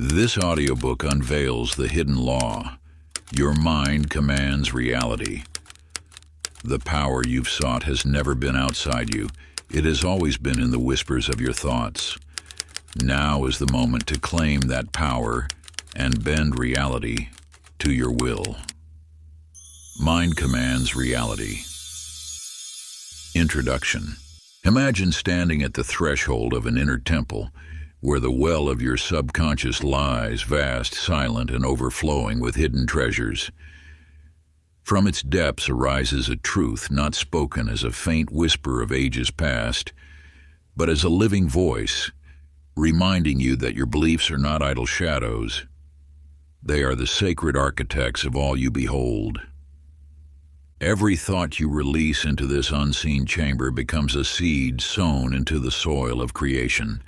This audiobook unveils the hidden law. Your mind commands reality. The power you've sought has never been outside you. It has always been in the whispers of your thoughts. Now is the moment to claim that power and bend reality to your will. Mind commands reality. Introduction. Imagine standing at the threshold of an inner temple, where the well of your subconscious lies, vast, silent, and overflowing with hidden treasures. From its depths arises a truth not spoken as a faint whisper of ages past, but as a living voice, reminding you that your beliefs are not idle shadows. They are the sacred architects of all you behold. Every thought you release into this unseen chamber becomes a seed sown into the soil of creation.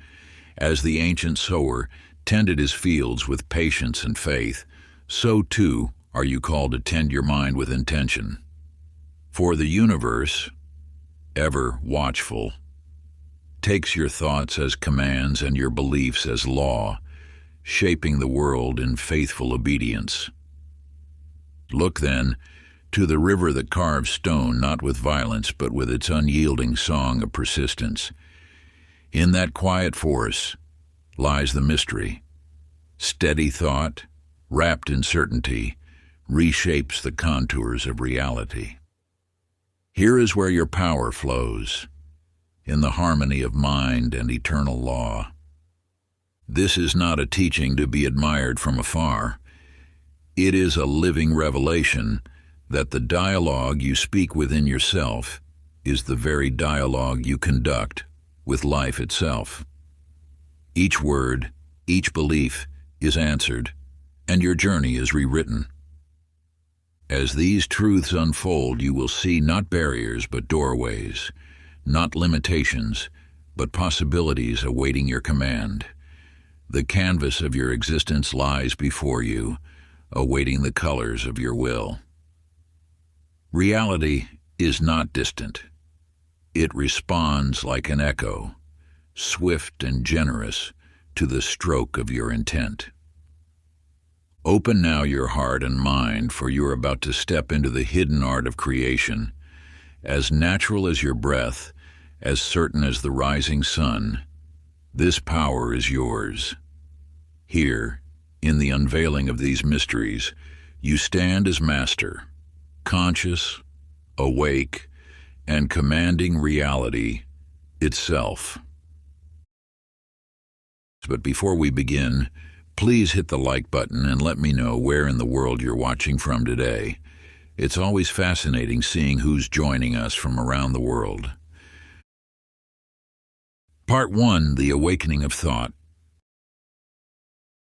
As the ancient sower tended his fields with patience and faith, so too are you called to tend your mind with intention. For the universe, ever watchful, takes your thoughts as commands and your beliefs as law, shaping the world in faithful obedience. Look, then, to the river that carves stone not with violence but with its unyielding song of persistence. In that quiet force lies the mystery. Steady thought, wrapped in certainty, reshapes the contours of reality. Here is where your power flows, in the harmony of mind and eternal law. This is not a teaching to be admired from afar. It is a living revelation that the dialogue you speak within yourself is the very dialogue you conduct with life itself. Each word, each belief is answered, and your journey is rewritten. As these truths unfold, you will see not barriers but doorways, not limitations but possibilities awaiting your command. The canvas of your existence lies before you, awaiting the colors of your will. Reality is not distant. It responds like an echo, swift and generous, to the stroke of your intent. Open now your heart and mind, for you are about to step into the hidden art of creation. As natural as your breath, as certain as the rising sun, this power is yours. Here, in the unveiling of these mysteries, you stand as master, conscious, awake, and commanding reality itself. But before we begin, please hit the like button and let me know where in the world you're watching from today. It's always fascinating seeing who's joining us from around the world. Part 1, The Awakening of Thought.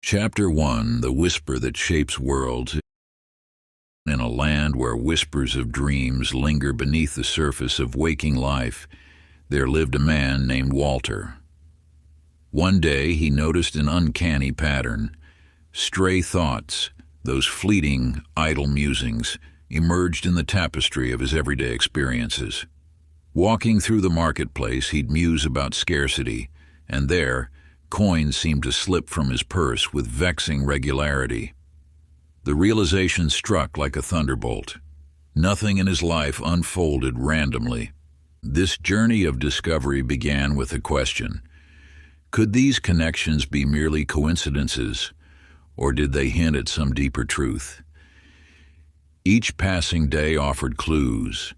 Chapter 1, The Whisper That Shapes Worlds. In a land where whispers of dreams linger beneath the surface of waking life, there lived a man named Walter. One day he noticed an uncanny pattern. Stray thoughts, those fleeting, idle musings, emerged in the tapestry of his everyday experiences. Walking through the marketplace, he'd muse about scarcity, and there, coins seemed to slip from his purse with vexing regularity. The realization struck like a thunderbolt. Nothing in his life unfolded randomly. This journey of discovery began with a question. Could these connections be merely coincidences, or did they hint at some deeper truth? Each passing day offered clues,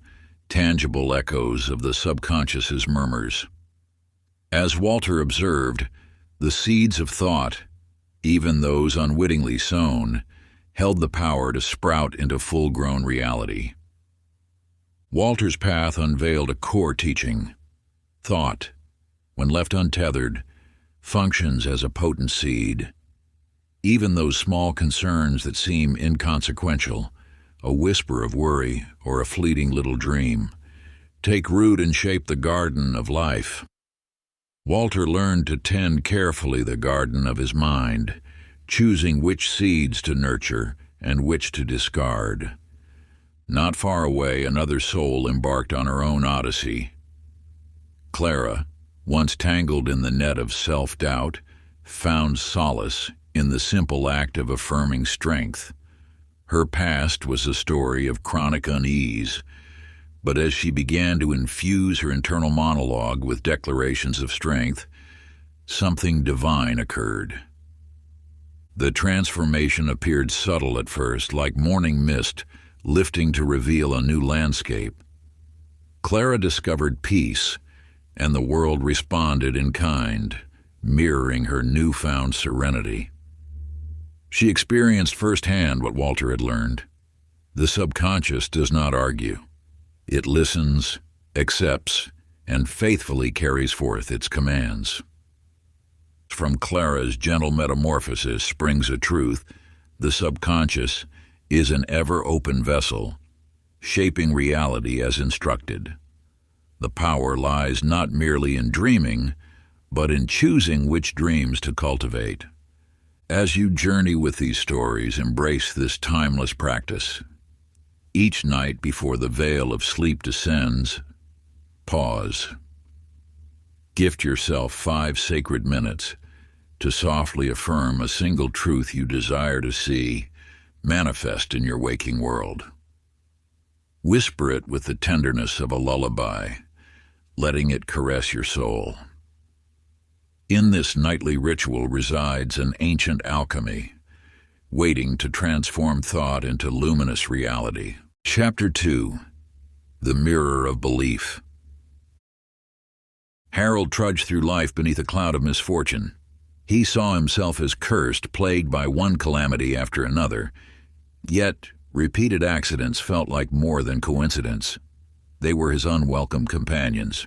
tangible echoes of the subconscious's murmurs. As Walter observed, the seeds of thought, even those unwittingly sown, held the power to sprout into full-grown reality. Walter's path unveiled a core teaching. Thought, when left untethered, functions as a potent seed. Even those small concerns that seem inconsequential, a whisper of worry or a fleeting little dream, take root and shape the garden of life. Walter learned to tend carefully the garden of his mind, choosing which seeds to nurture and which to discard. Not far away, another soul embarked on her own odyssey. Clara, once tangled in the net of self-doubt, found solace in the simple act of affirming strength. Her past was a story of chronic unease, but as she began to infuse her internal monologue with declarations of strength, something divine occurred. The transformation appeared subtle at first, like morning mist lifting to reveal a new landscape. Clara discovered peace, and the world responded in kind, mirroring her newfound serenity. She experienced firsthand what Walter had learned. The subconscious does not argue. It listens, accepts, and faithfully carries forth its commands. From Clara's gentle metamorphosis springs a truth: the subconscious is an ever-open vessel, shaping reality as instructed. The power lies not merely in dreaming, but in choosing which dreams to cultivate. As you journey with these stories, embrace this timeless practice. Each night before the veil of sleep descends, pause. Gift yourself 5 sacred minutes to softly affirm a single truth you desire to see manifest in your waking world. Whisper it with the tenderness of a lullaby, letting it caress your soul. In this nightly ritual resides an ancient alchemy, waiting to transform thought into luminous reality. Chapter 2: The Mirror of Belief. Harold trudged through life beneath a cloud of misfortune. He saw himself as cursed, plagued by one calamity after another. Yet, repeated accidents felt like more than coincidence. They were his unwelcome companions.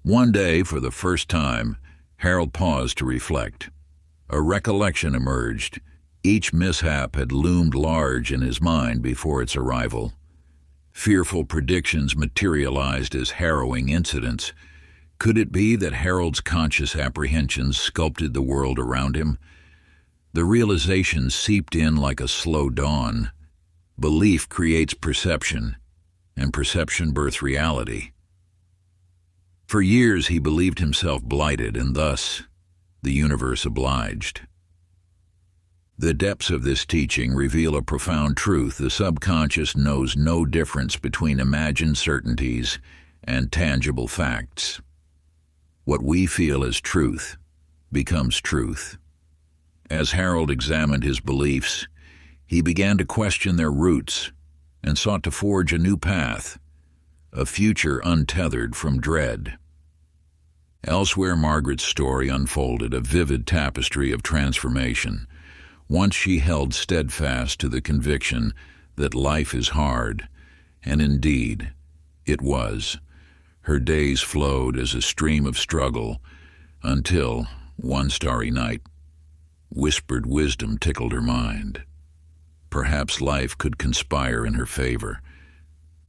One day, for the first time, Harold paused to reflect. A recollection emerged. Each mishap had loomed large in his mind before its arrival. Fearful predictions materialized as harrowing incidents. Could it be that Harold's conscious apprehensions sculpted the world around him? The realization seeped in like a slow dawn. Belief creates perception, and perception births reality. For years he believed himself blighted, and thus the universe obliged. The depths of this teaching reveal a profound truth: the subconscious knows no difference between imagined certainties and tangible facts. What we feel as truth becomes truth. As Harold examined his beliefs, he began to question their roots and sought to forge a new path, a future untethered from dread. Elsewhere, Margaret's story unfolded, a vivid tapestry of transformation. Once she held steadfast to the conviction that life is hard, and indeed it was. Her days flowed as a stream of struggle until, one starry night, whispered wisdom tickled her mind. Perhaps life could conspire in her favor.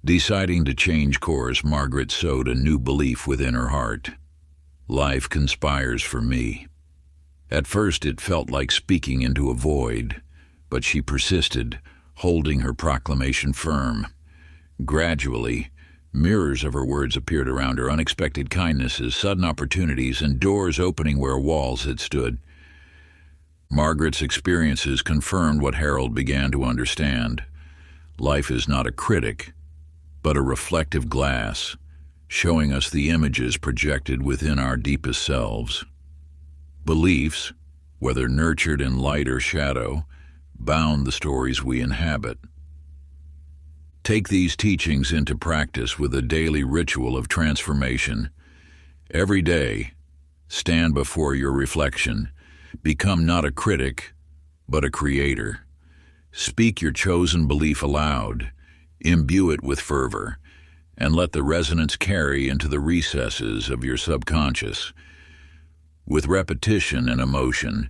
Deciding to change course, Margaret sowed a new belief within her heart. Life conspires for me. At first it felt like speaking into a void, but she persisted, holding her proclamation firm. Gradually, mirrors of her words appeared around her: unexpected kindnesses, sudden opportunities, and doors opening where walls had stood. Margaret's experiences confirmed what Harold began to understand. Life is not a critic, but a reflective glass, showing us the images projected within our deepest selves. Beliefs, whether nurtured in light or shadow, bound the stories we inhabit. Take these teachings into practice with a daily ritual of transformation. Every day, stand before your reflection. Become not a critic, but a creator. Speak your chosen belief aloud, imbue it with fervor, and let the resonance carry into the recesses of your subconscious. With repetition and emotion,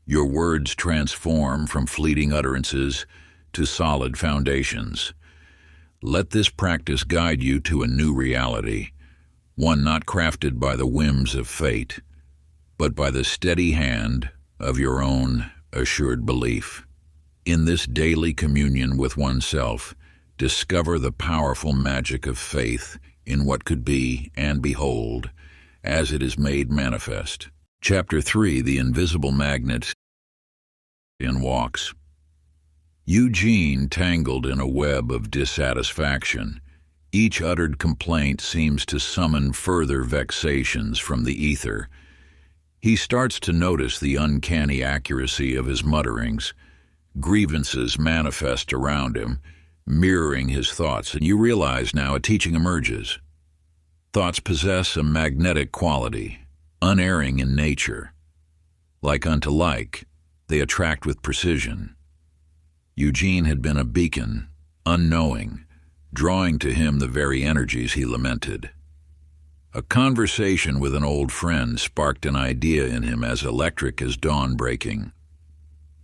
your words transform from fleeting utterances to solid foundations. Let this practice guide you to a new reality, one not crafted by the whims of fate, but by the steady hand of your own assured belief. In this daily communion with oneself, discover the powerful magic of faith in what could be, and behold, as it is made manifest. Chapter 3: The Invisible Magnet. and walks. Eugene tangled in a web of dissatisfaction. Each uttered complaint seems to summon further vexations from the ether. He starts to notice the uncanny accuracy of his mutterings. Grievances manifest around him, mirroring his thoughts, and you realize now a teaching emerges. Thoughts possess a magnetic quality, unerring in nature. Like unto like, they attract with precision. Eugene had been a beacon, unknowing, drawing to him the very energies he lamented. A conversation with an old friend sparked an idea in him as electric as dawn breaking.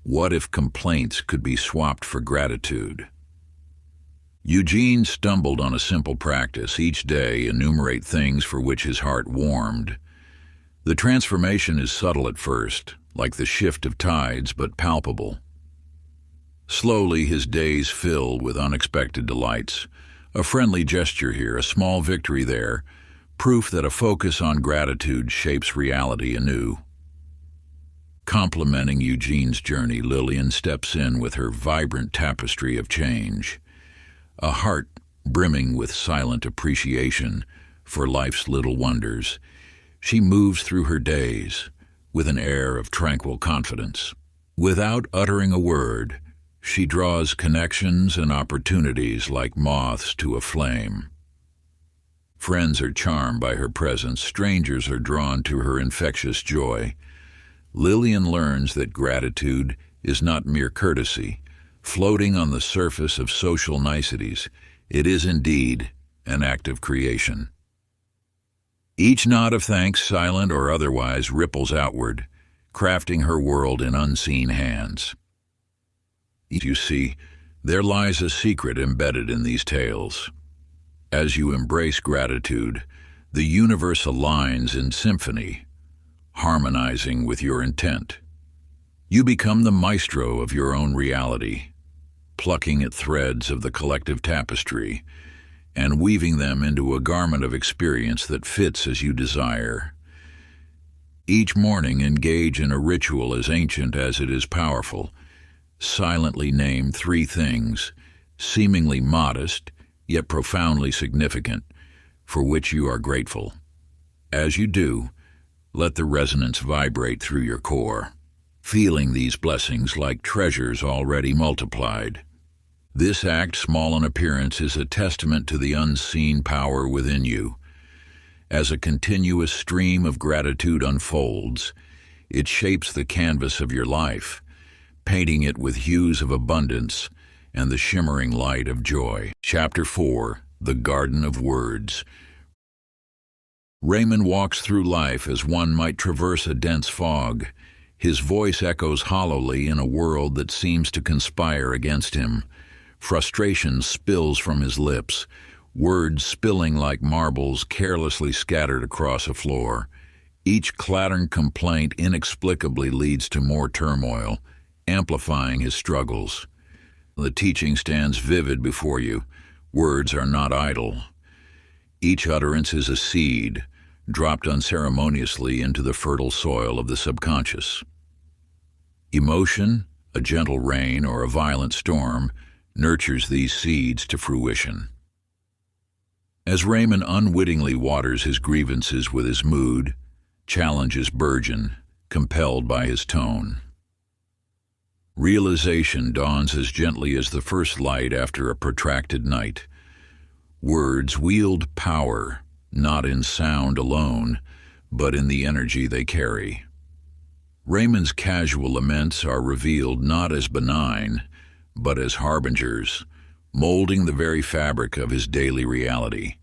What if complaints could be swapped for gratitude? Eugene stumbled on a simple practice: each day enumerate things for which his heart warmed. The transformation is subtle at first, like the shift of tides, but palpable. Slowly his days fill with unexpected delights. A friendly gesture here, a small victory there, proof that a focus on gratitude shapes reality anew. Complementing Eugene's journey, Lillian steps in with her vibrant tapestry of change, a heart brimming with silent appreciation for life's little wonders. She moves through her days with an air of tranquil confidence. Without uttering a word, she draws connections and opportunities like moths to a flame. Friends are charmed by her presence, strangers are drawn to her infectious joy. Lillian learns that gratitude is not mere courtesy, floating on the surface of social niceties. It is indeed an act of creation. Each nod of thanks, silent or otherwise, ripples outward, crafting her world in unseen hands. You see, there lies a secret embedded in these tales. As you embrace gratitude, the universe aligns in symphony, harmonizing with your intent. You become the maestro of your own reality, plucking at threads of the collective tapestry and weaving them into a garment of experience that fits as you desire. Each morning engage in a ritual as ancient as it is powerful. Silently name 3 things, seemingly modest, yet profoundly significant, for which you are grateful. As you do, let the resonance vibrate through your core, feeling these blessings like treasures already multiplied. This act, small in appearance, is a testament to the unseen power within you. As a continuous stream of gratitude unfolds, it shapes the canvas of your life, painting it with hues of abundance and the shimmering light of joy. Chapter 4: The Garden of Words. Raymond walks through life as one might traverse a dense fog. His voice echoes hollowly in a world that seems to conspire against him. Frustration spills from his lips, words spilling like marbles carelessly scattered across a floor. Each clattering complaint inexplicably leads to more turmoil, amplifying his struggles. The teaching stands vivid before you. Words are not idle. Each utterance is a seed, dropped unceremoniously into the fertile soil of the subconscious. Emotion, a gentle rain or a violent storm, nurtures these seeds to fruition. As Raymond unwittingly waters his grievances with his mood, challenges burgeon, compelled by his tone. Realization dawns as gently as the first light after a protracted night. Words wield power, not in sound alone, but in the energy they carry. Raymond's casual laments are revealed not as benign, but as harbingers, molding the very fabric of his daily reality.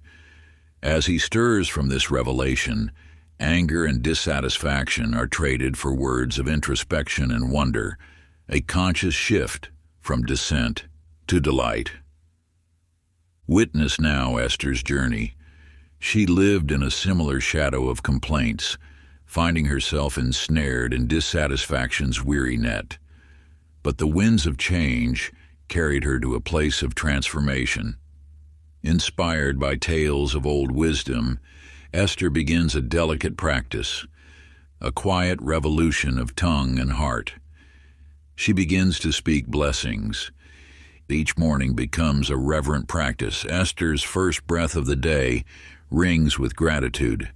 As he stirs from this revelation, anger and dissatisfaction are traded for words of introspection and wonder, a conscious shift from dissent to delight. Witness now Esther's journey. She lived in a similar shadow of complaints, finding herself ensnared in dissatisfaction's weary net. But the winds of change carried her to a place of transformation. Inspired by tales of old wisdom, Esther begins a delicate practice, a quiet revolution of tongue and heart. She begins to speak blessings. Each morning becomes a reverent practice. Esther's first breath of the day rings with gratitude.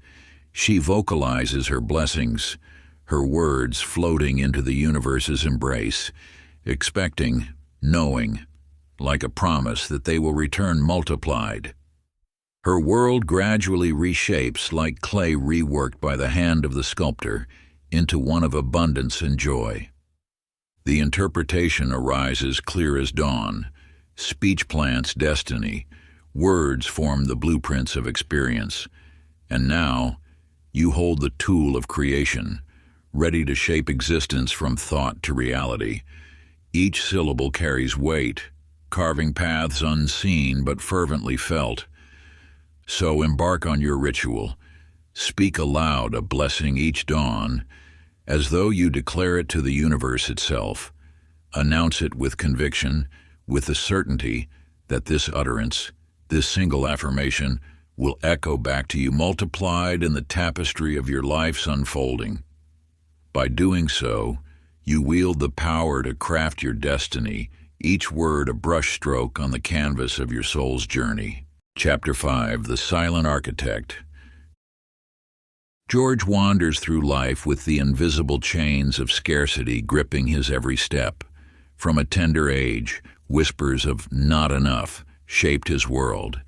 She vocalizes her blessings, her words floating into the universe's embrace, expecting, knowing, like a promise that they will return multiplied. Her world gradually reshapes like clay reworked by the hand of the sculptor into one of abundance and joy. The interpretation arises clear as dawn. Speech plants destiny. Words form the blueprints of experience. And now, you hold the tool of creation, ready to shape existence from thought to reality. Each syllable carries weight, carving paths unseen but fervently felt. So embark on your ritual. Speak aloud a blessing each dawn, as though you declare it to the universe itself. Announce it with conviction, with the certainty that this utterance, this single affirmation, will echo back to you multiplied in the tapestry of your life's unfolding. By doing so, you wield the power to craft your destiny, each word a brushstroke on the canvas of your soul's journey. Chapter 5: The Silent Architect. George wanders through life with the invisible chains of scarcity gripping his every step. From a tender age, whispers of "not enough" shaped his world,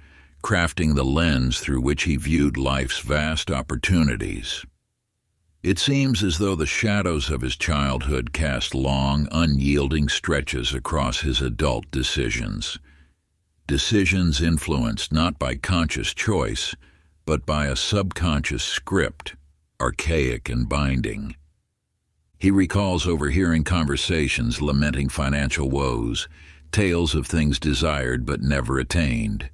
crafting the lens through which he viewed life's vast opportunities. It seems as though the shadows of his childhood cast long, unyielding stretches across his adult decisions. Decisions influenced not by conscious choice, but by a subconscious script, archaic and binding. He recalls overhearing conversations lamenting financial woes, tales of things desired but never attained.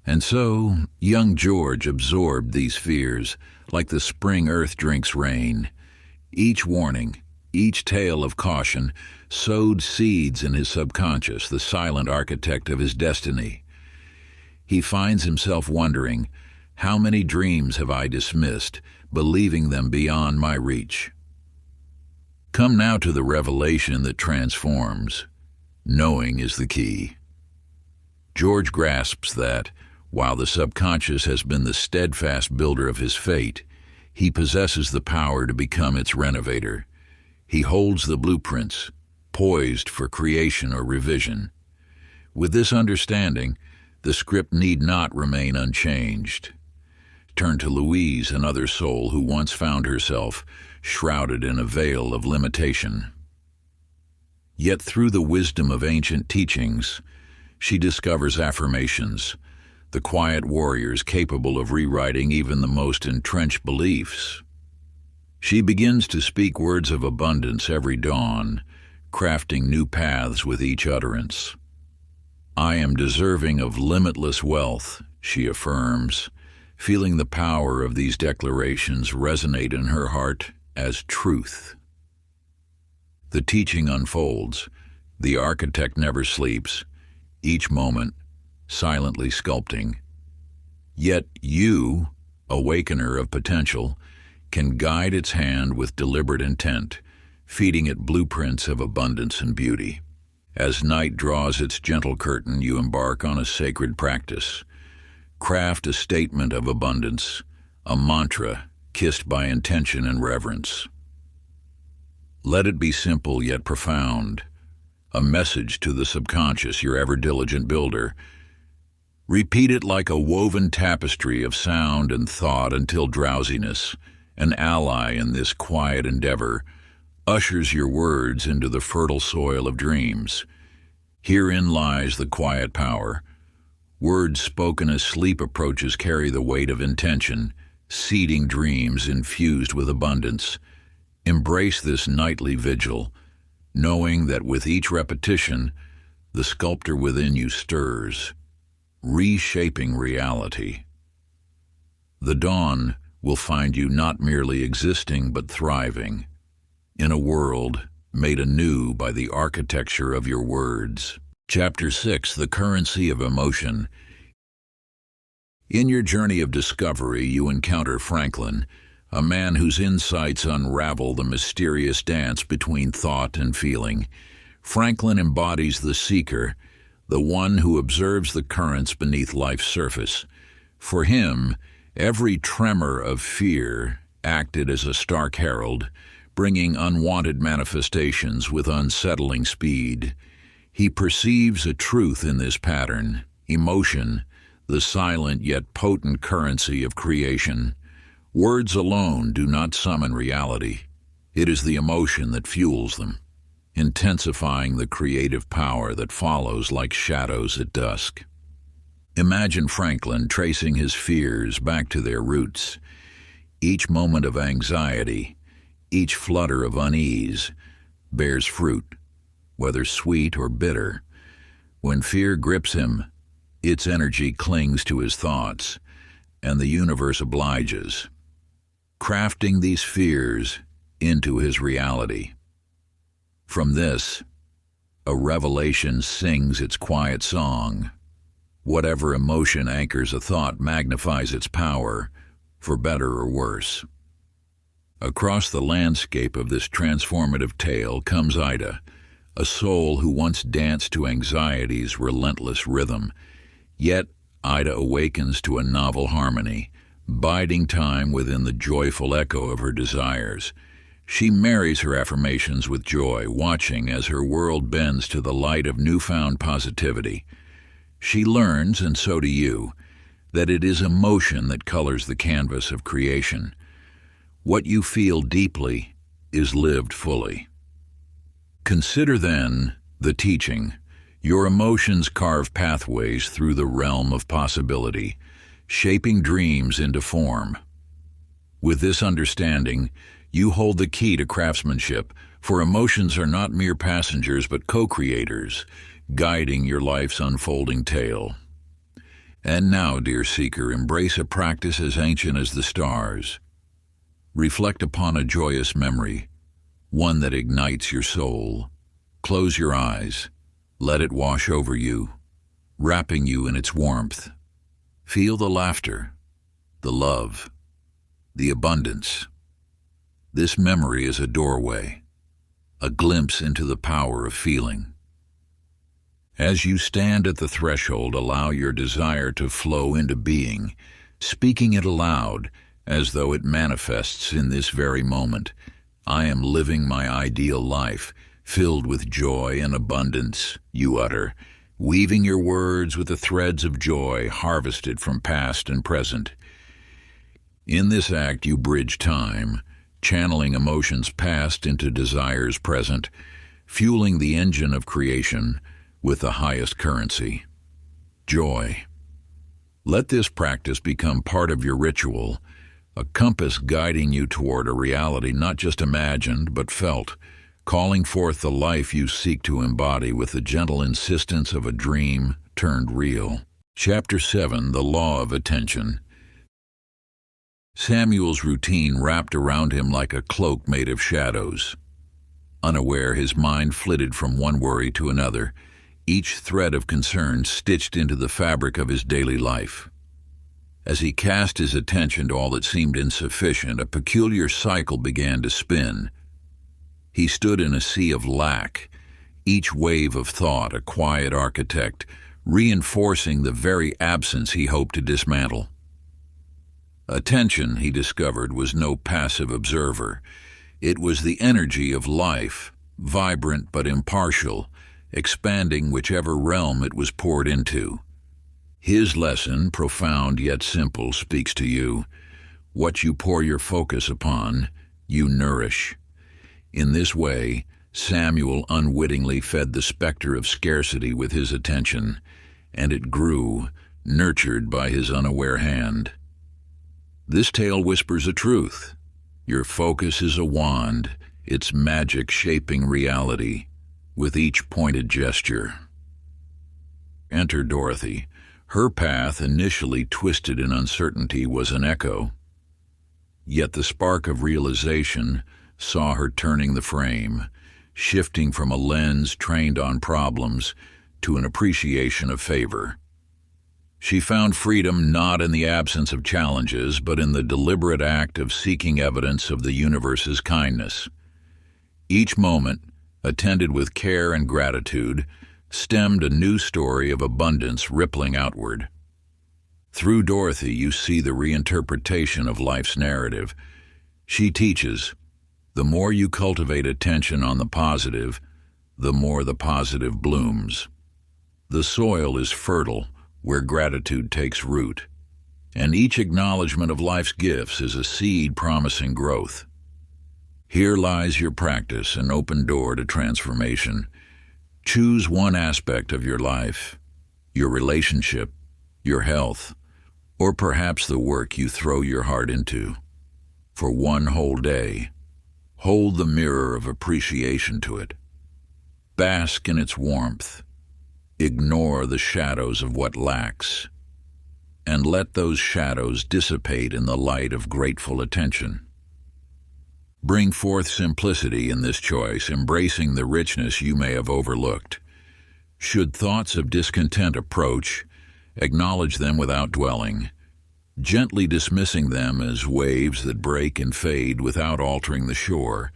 And so, young George absorbed these fears, like the spring earth drinks rain. Each warning, each tale of caution, sowed seeds in his subconscious, the silent architect of his destiny. He finds himself wondering, how many dreams have I dismissed, believing them beyond my reach? Come now to the revelation that transforms. Knowing is the key. George grasps that, while the subconscious has been the steadfast builder of his fate, he possesses the power to become its renovator. He holds the blueprints, poised for creation or revision. With this understanding, the script need not remain unchanged. Turn to Louise, another soul who once found herself shrouded in a veil of limitation. Yet through the wisdom of ancient teachings, she discovers affirmations, the quiet warriors capable of rewriting even the most entrenched beliefs. She begins to speak words of abundance every dawn, crafting new paths with each utterance. I am deserving of limitless wealth, she affirms, feeling the power of these declarations resonate in her heart as truth. The teaching unfolds. The architect never sleeps, each moment silently sculpting. Yet you, awakener of potential, can guide its hand with deliberate intent, feeding it blueprints of abundance and beauty. As night draws its gentle curtain, you embark on a sacred practice. Craft a statement of abundance, a mantra kissed by intention and reverence. Let it be simple yet profound, a message to the subconscious, your ever-diligent builder. Repeat it like a woven tapestry of sound and thought until drowsiness, an ally in this quiet endeavor, ushers your words into the fertile soil of dreams. Herein lies the quiet power. Words spoken as sleep approaches carry the weight of intention, seeding dreams infused with abundance. Embrace this nightly vigil, knowing that with each repetition, the sculptor within you stirs, reshaping reality. The dawn will find you not merely existing but thriving, in a world made anew by the architecture of your words. Chapter 6: The Currency of Emotion. In your journey of discovery, you encounter Franklin, a man whose insights unravel the mysterious dance between thought and feeling. Franklin embodies the seeker, the one who observes the currents beneath life's surface. For him, every tremor of fear acted as a stark herald, bringing unwanted manifestations with unsettling speed. He perceives a truth in this pattern: emotion, the silent yet potent currency of creation. Words alone do not summon reality. It is the emotion that fuels them, intensifying the creative power that follows like shadows at dusk. Imagine Franklin tracing his fears back to their roots. Each moment of anxiety, each flutter of unease, bears fruit, whether sweet or bitter. When fear grips him, its energy clings to his thoughts, and the universe obliges, crafting these fears into his reality. From this, a revelation sings its quiet song. Whatever emotion anchors a thought magnifies its power, for better or worse. Across the landscape of this transformative tale comes Ida, a soul who once danced to anxiety's relentless rhythm. Yet Ida awakens to a novel harmony, biding time within the joyful echo of her desires. She marries her affirmations with joy, watching as her world bends to the light of newfound positivity. She learns, and so do you, that it is emotion that colors the canvas of creation. What you feel deeply is lived fully. Consider then the teaching. Your emotions carve pathways through the realm of possibility, shaping dreams into form. With this understanding, you hold the key to craftsmanship, for emotions are not mere passengers but co-creators, guiding your life's unfolding tale. And now, dear seeker, embrace a practice as ancient as the stars. Reflect upon a joyous memory, one that ignites your soul. Close your eyes. Let it wash over you, wrapping you in its warmth. Feel the laughter, the love, the abundance. This memory is a doorway, a glimpse into the power of feeling. As you stand at the threshold, allow your desire to flow into being, speaking it aloud as though it manifests in this very moment. I am living my ideal life, filled with joy and abundance, you utter, weaving your words with the threads of joy harvested from past and present. In this act you bridge time, channeling emotions past into desires present, fueling the engine of creation with the highest currency, joy. Let this practice become part of your ritual, a compass guiding you toward a reality not just imagined but felt, calling forth the life you seek to embody with the gentle insistence of a dream turned real. Chapter 7: The Law of Attention. Samuel's routine wrapped around him like a cloak made of shadows. Unaware, his mind flitted from one worry to another, each thread of concern stitched into the fabric of his daily life. As he cast his attention to all that seemed insufficient, a peculiar cycle began to spin. He stood in a sea of lack, each wave of thought a quiet architect, reinforcing the very absence he hoped to dismantle. Attention, he discovered, was no passive observer. It was the energy of life, vibrant but impartial, expanding whichever realm it was poured into. His lesson, profound yet simple, speaks to you. What you pour your focus upon, you nourish. In this way, Samuel unwittingly fed the specter of scarcity with his attention, and it grew, nurtured by his unaware hand. This tale whispers a truth. Your focus is a wand, its magic shaping reality, with each pointed gesture. Enter Dorothy. Her path, initially twisted in uncertainty, was an echo. Yet the spark of realization saw her turning the frame, shifting from a lens trained on problems to an appreciation of favor. She found freedom not in the absence of challenges, but in the deliberate act of seeking evidence of the universe's kindness. Each moment, attended with care and gratitude, stemmed a new story of abundance rippling outward. Through Dorothy, you see the reinterpretation of life's narrative. She teaches, the more you cultivate attention on the positive, the more the positive blooms. The soil is fertile where gratitude takes root, and each acknowledgement of life's gifts is a seed promising growth. Here lies your practice, an open door to transformation. Choose one aspect of your life, your relationship, your health, or perhaps the work you throw your heart into. For one whole day, hold the mirror of appreciation to it. Bask in its warmth. Ignore the shadows of what lacks, and let those shadows dissipate in the light of grateful attention. Bring forth simplicity in this choice, embracing the richness you may have overlooked. Should thoughts of discontent approach, acknowledge them without dwelling, gently dismissing them as waves that break and fade without altering the shore.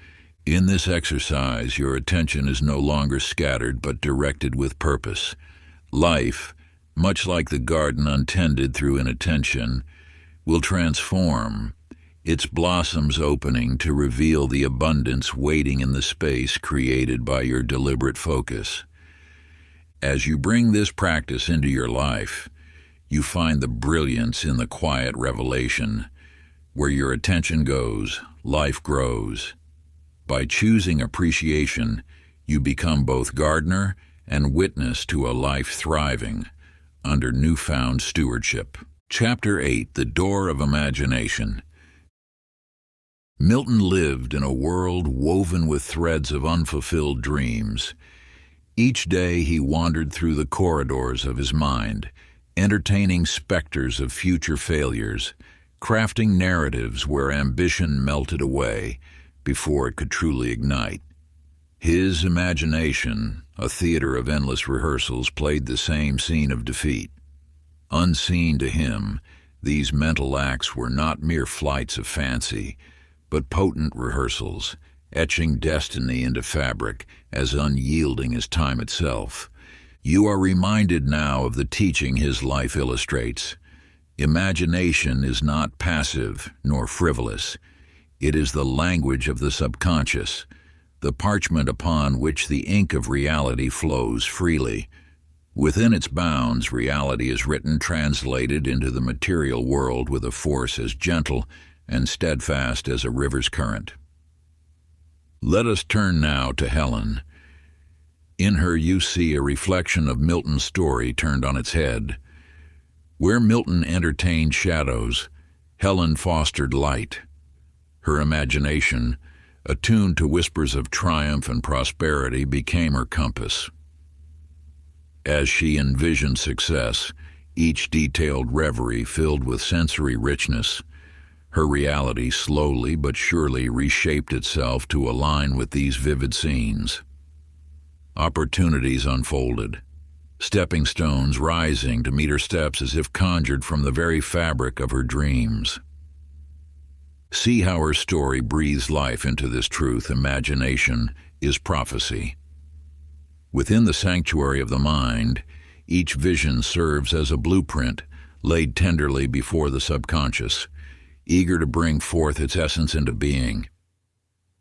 In this exercise, your attention is no longer scattered but directed with purpose. Life, much like the garden untended through inattention, will transform, its blossoms opening to reveal the abundance waiting in the space created by your deliberate focus. As you bring this practice into your life, you find the brilliance in the quiet revelation. Where your attention goes, life grows. By choosing appreciation, you become both gardener and witness to a life thriving under newfound stewardship. Chapter 8: The Door of Imagination. Milton lived in a world woven with threads of unfulfilled dreams. Each day he wandered through the corridors of his mind, entertaining specters of future failures, crafting narratives where ambition melted away before it could truly ignite. His imagination, a theater of endless rehearsals, played the same scene of defeat. Unseen to him, these mental acts were not mere flights of fancy, but potent rehearsals, etching destiny into fabric as unyielding as time itself. You are reminded now of the teaching his life illustrates. Imagination is not passive nor frivolous. It is the language of the subconscious, the parchment upon which the ink of reality flows freely. Within its bounds, reality is written, translated into the material world with a force as gentle and steadfast as a river's current. Let us turn now to Helen. In her you see a reflection of Milton's story turned on its head. Where Milton entertained shadows, Helen fostered light. Her imagination, attuned to whispers of triumph and prosperity, became her compass. As she envisioned success, each detailed reverie filled with sensory richness, her reality slowly but surely reshaped itself to align with these vivid scenes. Opportunities unfolded, stepping stones rising to meet her steps as if conjured from the very fabric of her dreams. See how her story breathes life into this truth: imagination is prophecy. Within the sanctuary of the mind, each vision serves as a blueprint laid tenderly before the subconscious, eager to bring forth its essence into being.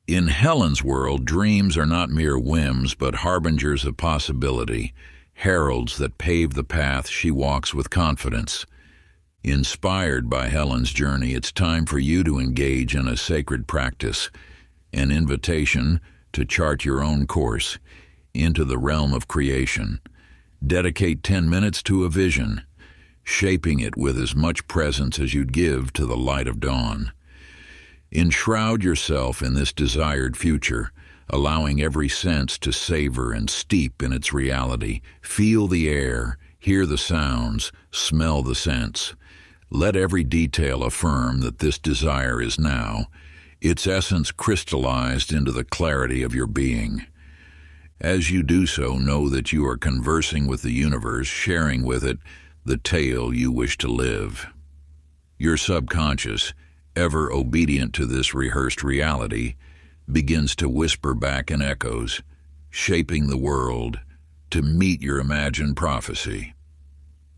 In Helen's world, dreams are not mere whims, but harbingers of possibility, heralds that pave the path she walks with confidence. Inspired by Helen's journey, it's time for you to engage in a sacred practice, an invitation to chart your own course into the realm of creation. Dedicate 10 minutes to a vision, shaping it with as much presence as you'd give to the light of dawn. Enshroud yourself in this desired future, allowing every sense to savor and steep in its reality. Feel the air, hear the sounds, smell the scents. Let every detail affirm that this desire is now, its essence crystallized into the clarity of your being. As you do so, know that you are conversing with the universe, sharing with it the tale you wish to live. Your subconscious, ever obedient to this rehearsed reality, begins to whisper back in echoes, shaping the world to meet your imagined prophecy.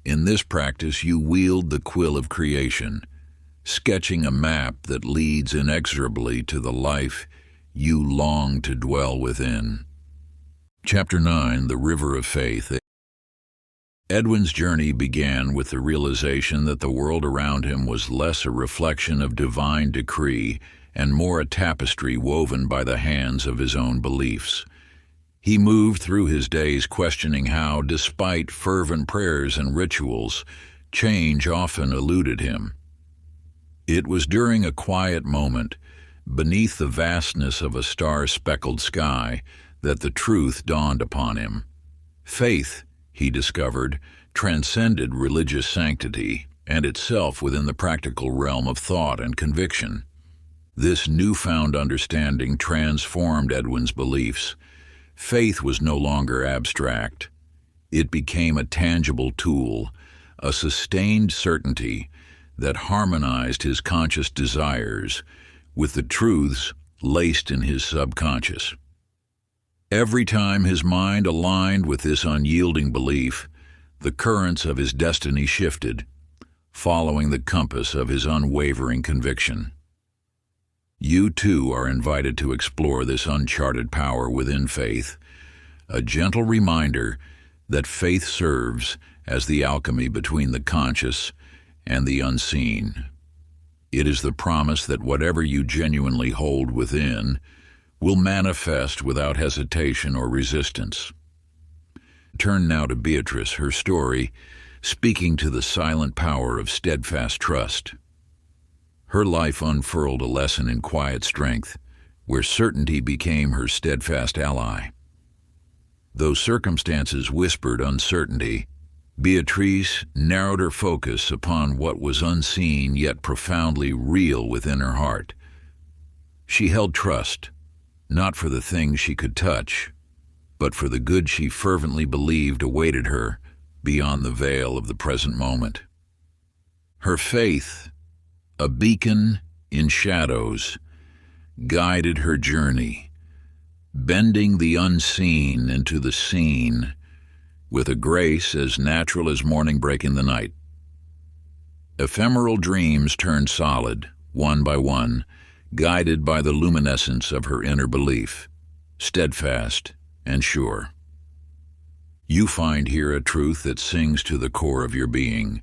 In this practice, you wield the quill of creation, sketching a map that leads inexorably to the life you long to dwell within. Chapter 9, The River of Faith. Edwin's journey began with the realization that the world around him was less a reflection of divine decree and more a tapestry woven by the hands of his own beliefs. He moved through his days questioning how, despite fervent prayers and rituals, change often eluded him. It was during a quiet moment, beneath the vastness of a star-speckled sky, that the truth dawned upon him. Faith, he discovered, transcended religious sanctity and itself within the practical realm of thought and conviction. This newfound understanding transformed Edwin's beliefs. Faith was no longer abstract. It became a tangible tool, a sustained certainty that harmonized his conscious desires with the truths laced in his subconscious. Every time his mind aligned with this unyielding belief, the currents of his destiny shifted, following the compass of his unwavering conviction. You too are invited to explore this uncharted power within faith, a gentle reminder that faith serves as the alchemy between the conscious and the unseen. It is the promise that whatever you genuinely hold within will manifest without hesitation or resistance. Turn now to Beatrice, her story, speaking to the silent power of steadfast trust. Her life unfurled a lesson in quiet strength, where certainty became her steadfast ally. Though circumstances whispered uncertainty, Beatrice narrowed her focus upon what was unseen yet profoundly real within her heart. She held trust, not for the things she could touch, but for the good she fervently believed awaited her beyond the veil of the present moment. Her faith, a beacon in shadows, guided her journey, bending the unseen into the seen with a grace as natural as morning break in the night. Ephemeral dreams turned solid, one by one, guided by the luminescence of her inner belief, steadfast and sure. You find here a truth that sings to the core of your being.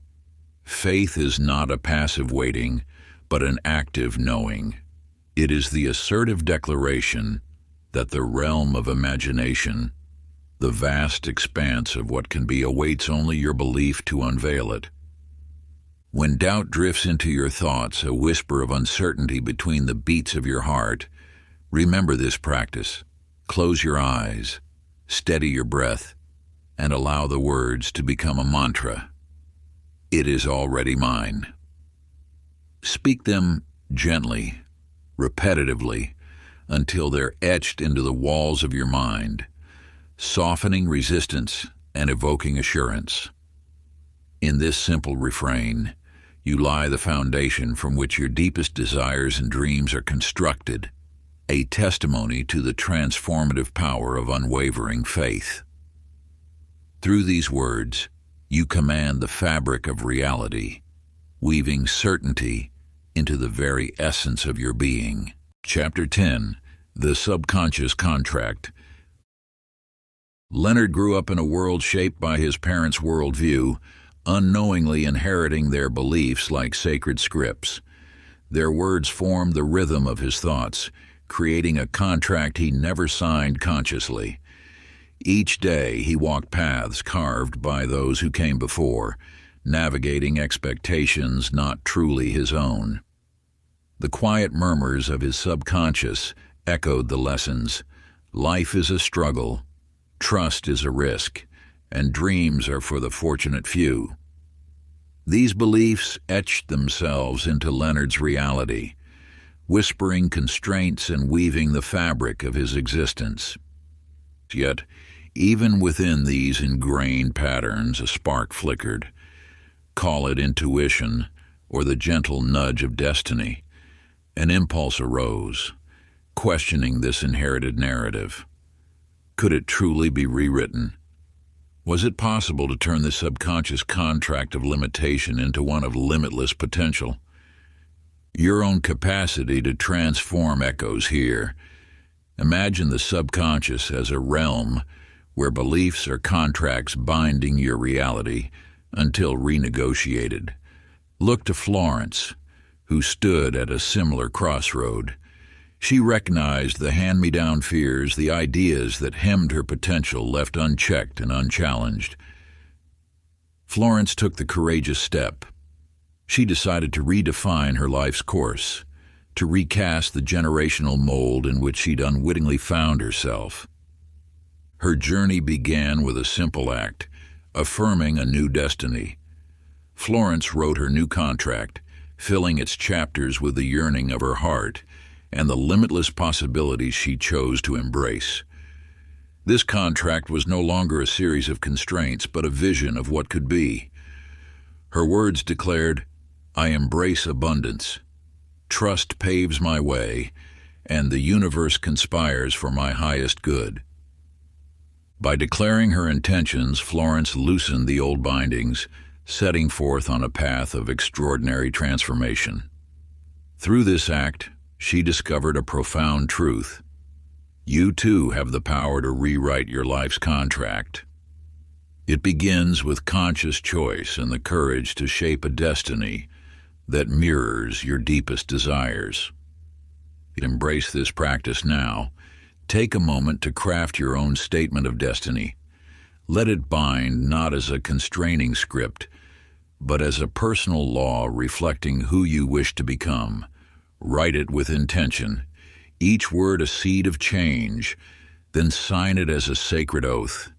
Faith is not a passive waiting, but an active knowing. It is the assertive declaration that the realm of imagination, the vast expanse of what can be, awaits only your belief to unveil it. When doubt drifts into your thoughts, a whisper of uncertainty between the beats of your heart, remember this practice. Close your eyes, steady your breath, and allow the words to become a mantra. It is already mine. Speak them gently, repetitively, until they're etched into the walls of your mind, softening resistance and evoking assurance. In this simple refrain, you lie the foundation from which your deepest desires and dreams are constructed, a testimony to the transformative power of unwavering faith. Through these words, you command the fabric of reality, weaving certainty into the very essence of your being. Chapter 10, The Subconscious Contract. Leonard grew up in a world shaped by his parents' worldview, unknowingly inheriting their beliefs like sacred scripts. Their words formed the rhythm of his thoughts, creating a contract he never signed consciously. Each day he walked paths carved by those who came before, navigating expectations not truly his own. The quiet murmurs of his subconscious echoed the lessons. Life is a struggle, trust is a risk, and dreams are for the fortunate few. These beliefs etched themselves into Leonard's reality, whispering constraints and weaving the fabric of his existence. Yet, even within these ingrained patterns, a spark flickered, call it intuition or the gentle nudge of destiny, an impulse arose, questioning this inherited narrative. Could it truly be rewritten? Was it possible to turn the subconscious contract of limitation into one of limitless potential? Your own capacity to transform echoes here. Imagine the subconscious as a realm where beliefs are contracts binding your reality until renegotiated. Look to Florence, who stood at a similar crossroad. She recognized the hand-me-down fears, the ideas that hemmed her potential left unchecked and unchallenged. Florence took the courageous step. She decided to redefine her life's course, to recast the generational mold in which she'd unwittingly found herself. Her journey began with a simple act, affirming a new destiny. Florence wrote her new contract, filling its chapters with the yearning of her heart and the limitless possibilities she chose to embrace. This contract was no longer a series of constraints, but a vision of what could be. Her words declared, "I embrace abundance. Trust paves my way, and the universe conspires for my highest good." By declaring her intentions, Florence loosened the old bindings, setting forth on a path of extraordinary transformation. Through this act, she discovered a profound truth. You too have the power to rewrite your life's contract. It begins with conscious choice and the courage to shape a destiny that mirrors your deepest desires. Embrace this practice now. Take a moment to craft your own statement of destiny. Let it bind not as a constraining script, but as a personal law reflecting who you wish to become. Write it with intention, each word a seed of change, then sign it as a sacred oath.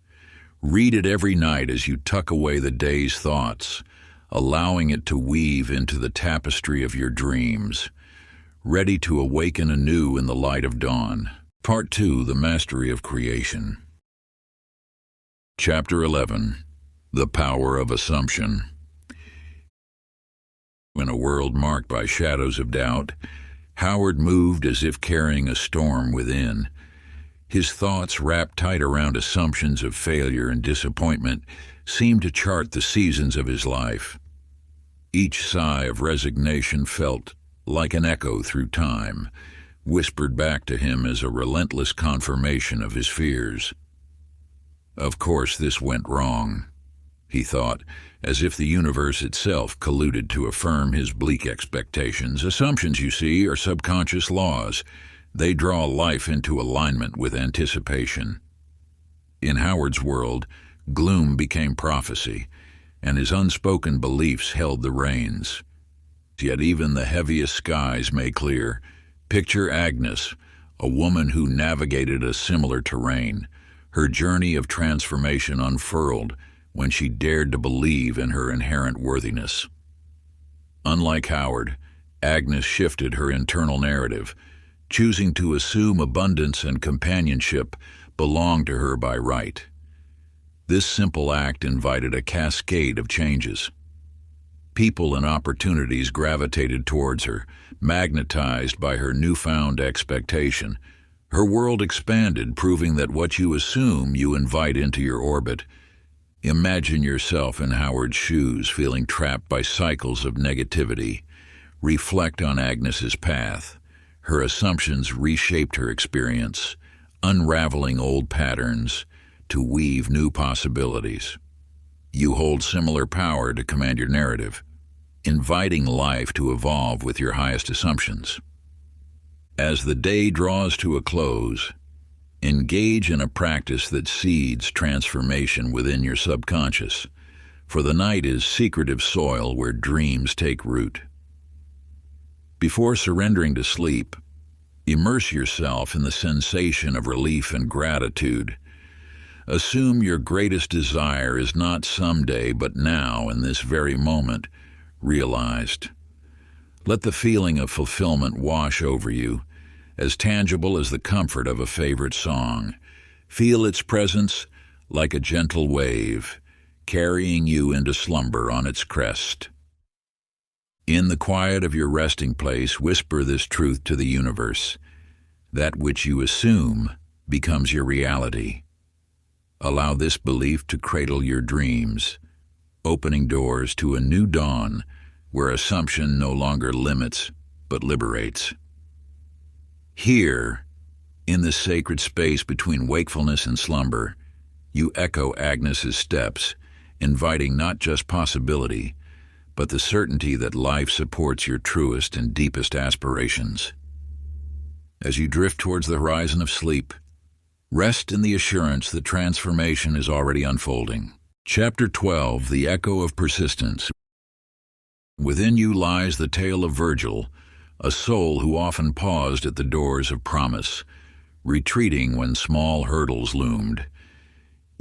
Read it every night as you tuck away the day's thoughts, allowing it to weave into the tapestry of your dreams, ready to awaken anew in the light of dawn. Part 2, The Mastery of Creation. Chapter 11, The Power of Assumption. In a world marked by shadows of doubt, Howard moved as if carrying a storm within. His thoughts, wrapped tight around assumptions of failure and disappointment, seemed to chart the seasons of his life. Each sigh of resignation felt like an echo through time, whispered back to him as a relentless confirmation of his fears. Of course this went wrong, he thought, as if the universe itself colluded to affirm his bleak expectations. Assumptions, you see, are subconscious laws. They draw life into alignment with anticipation. In Howard's world, gloom became prophecy, and his unspoken beliefs held the reins. Yet even the heaviest skies may clear. Picture Agnes, a woman who navigated a similar terrain. Her journey of transformation unfurled when she dared to believe in her inherent worthiness. Unlike Howard, Agnes shifted her internal narrative, choosing to assume abundance and companionship belonged to her by right. This simple act invited a cascade of changes. People and opportunities gravitated towards her, magnetized by her newfound expectation. Her world expanded, proving that what you assume you invite into your orbit. Imagine yourself in Howard's shoes, feeling trapped by cycles of negativity. Reflect on Agnes's path. Her assumptions reshaped her experience, unraveling old patterns to weave new possibilities. You hold similar power to command your narrative, inviting life to evolve with your highest assumptions. As the day draws to a close, engage in a practice that seeds transformation within your subconscious, for the night is secretive soil where dreams take root. Before surrendering to sleep, immerse yourself in the sensation of relief and gratitude. Assume your greatest desire is not someday, but now, in this very moment, realized. Let the feeling of fulfillment wash over you, as tangible as the comfort of a favorite song. Feel its presence like a gentle wave, carrying you into slumber on its crest. In the quiet of your resting place, whisper this truth to the universe. That which you assume becomes your reality. Allow this belief to cradle your dreams, opening doors to a new dawn where assumption no longer limits but liberates. Here, in the sacred space between wakefulness and slumber, you echo Agnes's steps, inviting not just possibility, but the certainty that life supports your truest and deepest aspirations. As you drift towards the horizon of sleep, rest in the assurance that transformation is already unfolding. Chapter 12, The Echo of Persistence. Within you lies the tale of Virgil, a soul who often paused at the doors of promise, retreating when small hurdles loomed.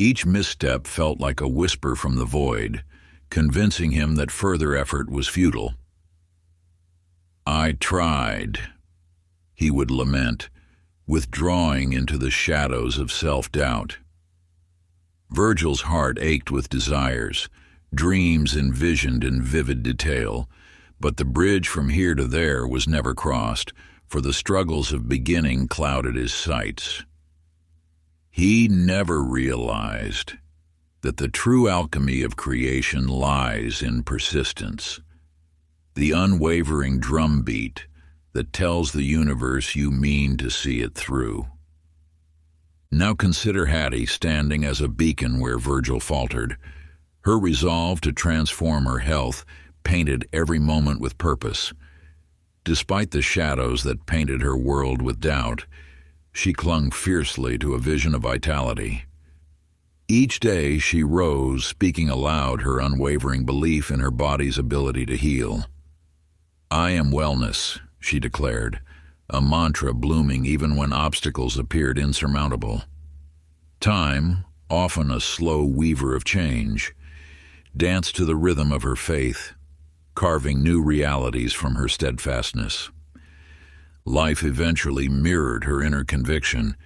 Each misstep felt like a whisper from the void, convincing him that further effort was futile. "I tried," he would lament, withdrawing into the shadows of self-doubt. Virgil's heart ached with desires, dreams envisioned in vivid detail, but the bridge from here to there was never crossed, for the struggles of beginning clouded his sights. He never realized that the true alchemy of creation lies in persistence, the unwavering drumbeat that tells the universe you mean to see it through. Now consider Hattie standing as a beacon where Virgil faltered. Her resolve to transform her health painted every moment with purpose. Despite the shadows that painted her world with doubt, she clung fiercely to a vision of vitality. Each day she rose, speaking aloud her unwavering belief in her body's ability to heal. "I am wellness," she declared, a mantra blooming even when obstacles appeared insurmountable. Time, often a slow weaver of change, danced to the rhythm of her faith, carving new realities from her steadfastness. Life eventually mirrored her inner conviction.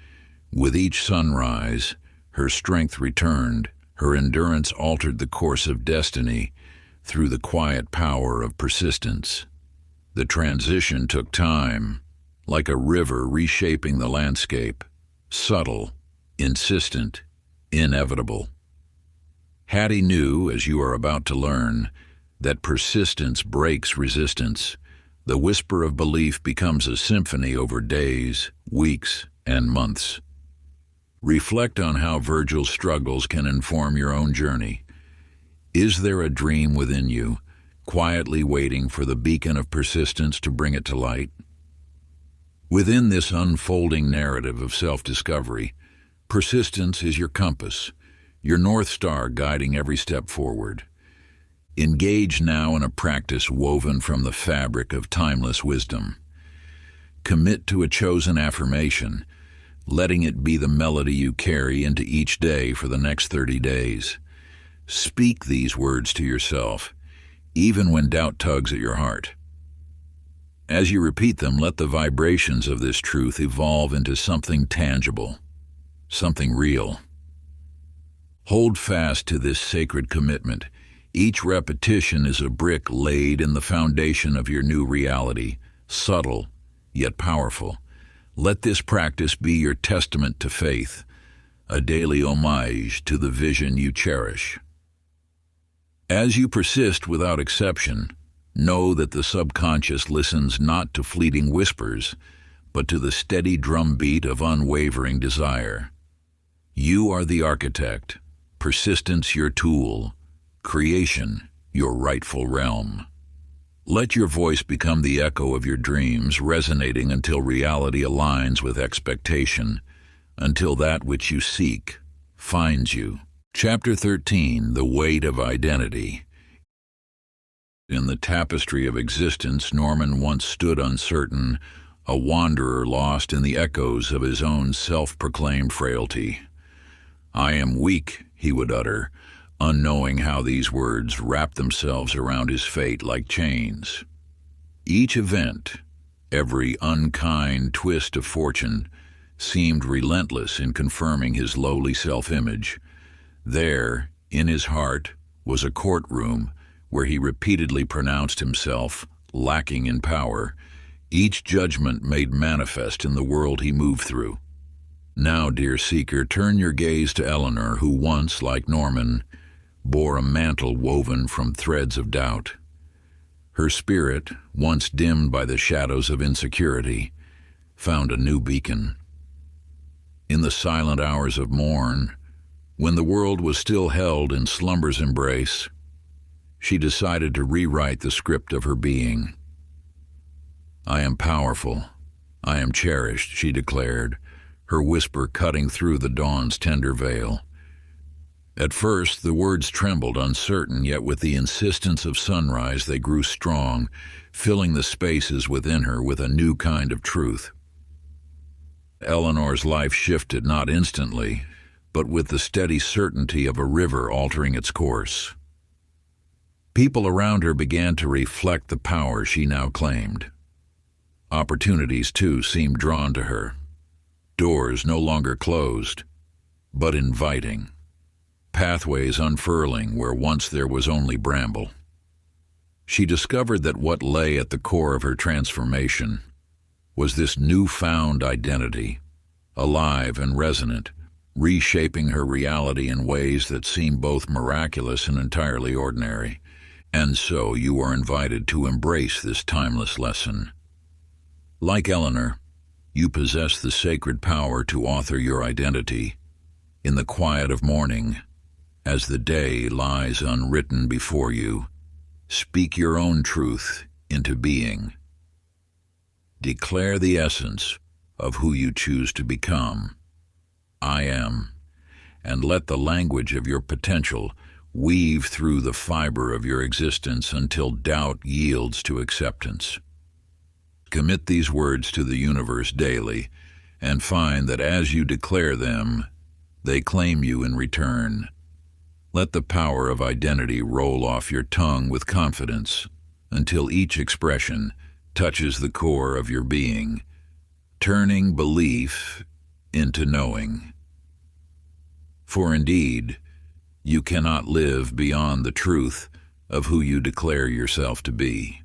With each sunrise, her strength returned, her endurance altered the course of destiny through the quiet power of persistence. The transition took time, like a river reshaping the landscape, subtle, insistent, inevitable. Hattie knew, as you are about to learn, that persistence breaks resistance. The whisper of belief becomes a symphony over days, weeks, and months. Reflect on how Virgil's struggles can inform your own journey. Is there a dream within you, quietly waiting for the beacon of persistence to bring it to light? Within this unfolding narrative of self-discovery, persistence is your compass, your North Star guiding every step forward. Engage now in a practice woven from the fabric of timeless wisdom. Commit to a chosen affirmation, letting it be the melody you carry into each day for the next 30 days. Speak these words to yourself, even when doubt tugs at your heart. As you repeat them, let the vibrations of this truth evolve into something tangible, something real. Hold fast to this sacred commitment. Each repetition is a brick laid in the foundation of your new reality, subtle yet powerful. Let this practice be your testament to faith, a daily homage to the vision you cherish. As you persist without exception, know that the subconscious listens not to fleeting whispers, but to the steady drumbeat of unwavering desire. You are the architect, persistence your tool, creation your rightful realm. Let your voice become the echo of your dreams, resonating until reality aligns with expectation, until that which you seek finds you. Chapter 13, The Weight of Identity. In the tapestry of existence, Norman once stood uncertain, a wanderer lost in the echoes of his own self-proclaimed frailty. "I am weak," he would utter, unknowing how these words wrapped themselves around his fate like chains. Each event, every unkind twist of fortune, seemed relentless in confirming his lowly self-image. There, In his heart was a courtroom where he repeatedly pronounced himself lacking in power, each judgment made manifest in the world he moved through. Now, dear seeker, turn your gaze to Eleanor, who once, like Norman, bore a mantle woven from threads of doubt. Her spirit, once dimmed by the shadows of insecurity, found a new beacon. In the silent hours of morn, when the world was still held in slumber's embrace, she decided to rewrite the script of her being. "I am powerful. I am cherished," she declared, her whisper cutting through the dawn's tender veil. At first, the words trembled, uncertain, yet with the insistence of sunrise they grew strong, filling the spaces within her with a new kind of truth. Eleanor's life shifted not instantly, but with the steady certainty of a river altering its course. People around her began to reflect the power she now claimed. Opportunities, too, seemed drawn to her. Doors no longer closed, but inviting. Pathways unfurling where once there was only bramble. She discovered that what lay at the core of her transformation was this newfound identity, alive and resonant, reshaping her reality in ways that seem both miraculous and entirely ordinary. And so you are invited to embrace this timeless lesson. Like Eleanor, you possess the sacred power to author your identity in the quiet of morning. As the day lies unwritten before you, speak your own truth into being. Declare the essence of who you choose to become. I am. And let the language of your potential weave through the fiber of your existence until doubt yields to acceptance. Commit these words to the universe daily and find that as you declare them, they claim you in return. Let the power of identity roll off your tongue with confidence until each expression touches the core of your being, turning belief into knowing. For indeed, you cannot live beyond the truth of who you declare yourself to be.